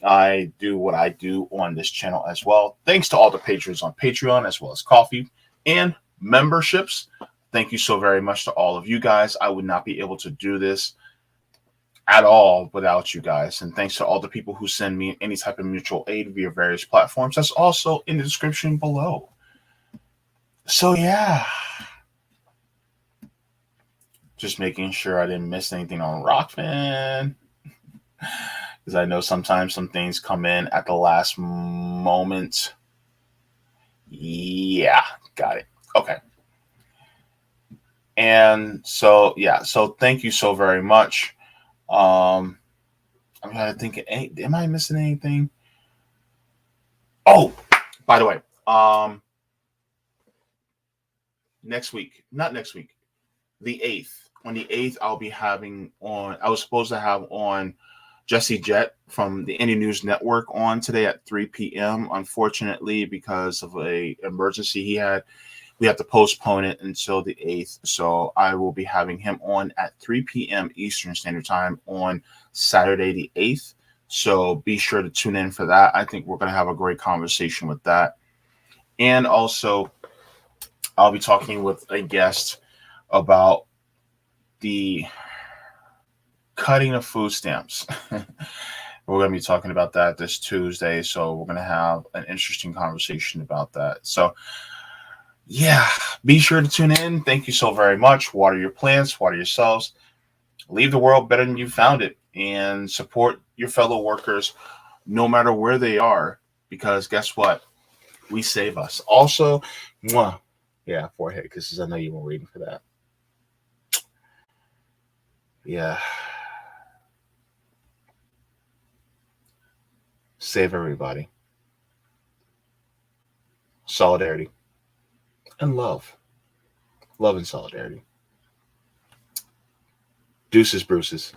I do what I do on this channel as well. Thanks to all the patrons on Patreon, as well as Coffee and memberships. Thank you so very much to all of you guys. I would not be able to do this at all without you guys. And thanks to all the people who send me any type of mutual aid via various platforms. That's also in the description below. So yeah, just making sure I didn't miss anything on Rockfin, because I know sometimes some things come in at the last moment. Yeah, got it. Okay. And so yeah, so thank you so very much. I'm trying to think, am I missing anything? Oh, by the way, not next week, the 8th. On the 8th, I'll be having on, I was supposed to have on Jesse Jett from the Indie News Network on today at 3 p.m. Unfortunately, because of a emergency he had, we have to postpone it until the 8th. So I will be having him on at 3 p.m. Eastern Standard Time on Saturday the 8th. So be sure to tune in for that. I think we're going to have a great conversation with that. And also, I'll be talking with a guest about the cutting of food stamps. We're going to be talking about that this Tuesday. So we're going to have an interesting conversation about that. So yeah, be sure to tune in. Thank you so very much. Water your plants, water yourselves. Leave the world better than you found it, and support your fellow workers no matter where they are, because guess what? We save us. Also, yeah, forehead kisses. I know you were waiting for that. Yeah. Save everybody. Solidarity. And love. Love and solidarity. Deuces, Bruces.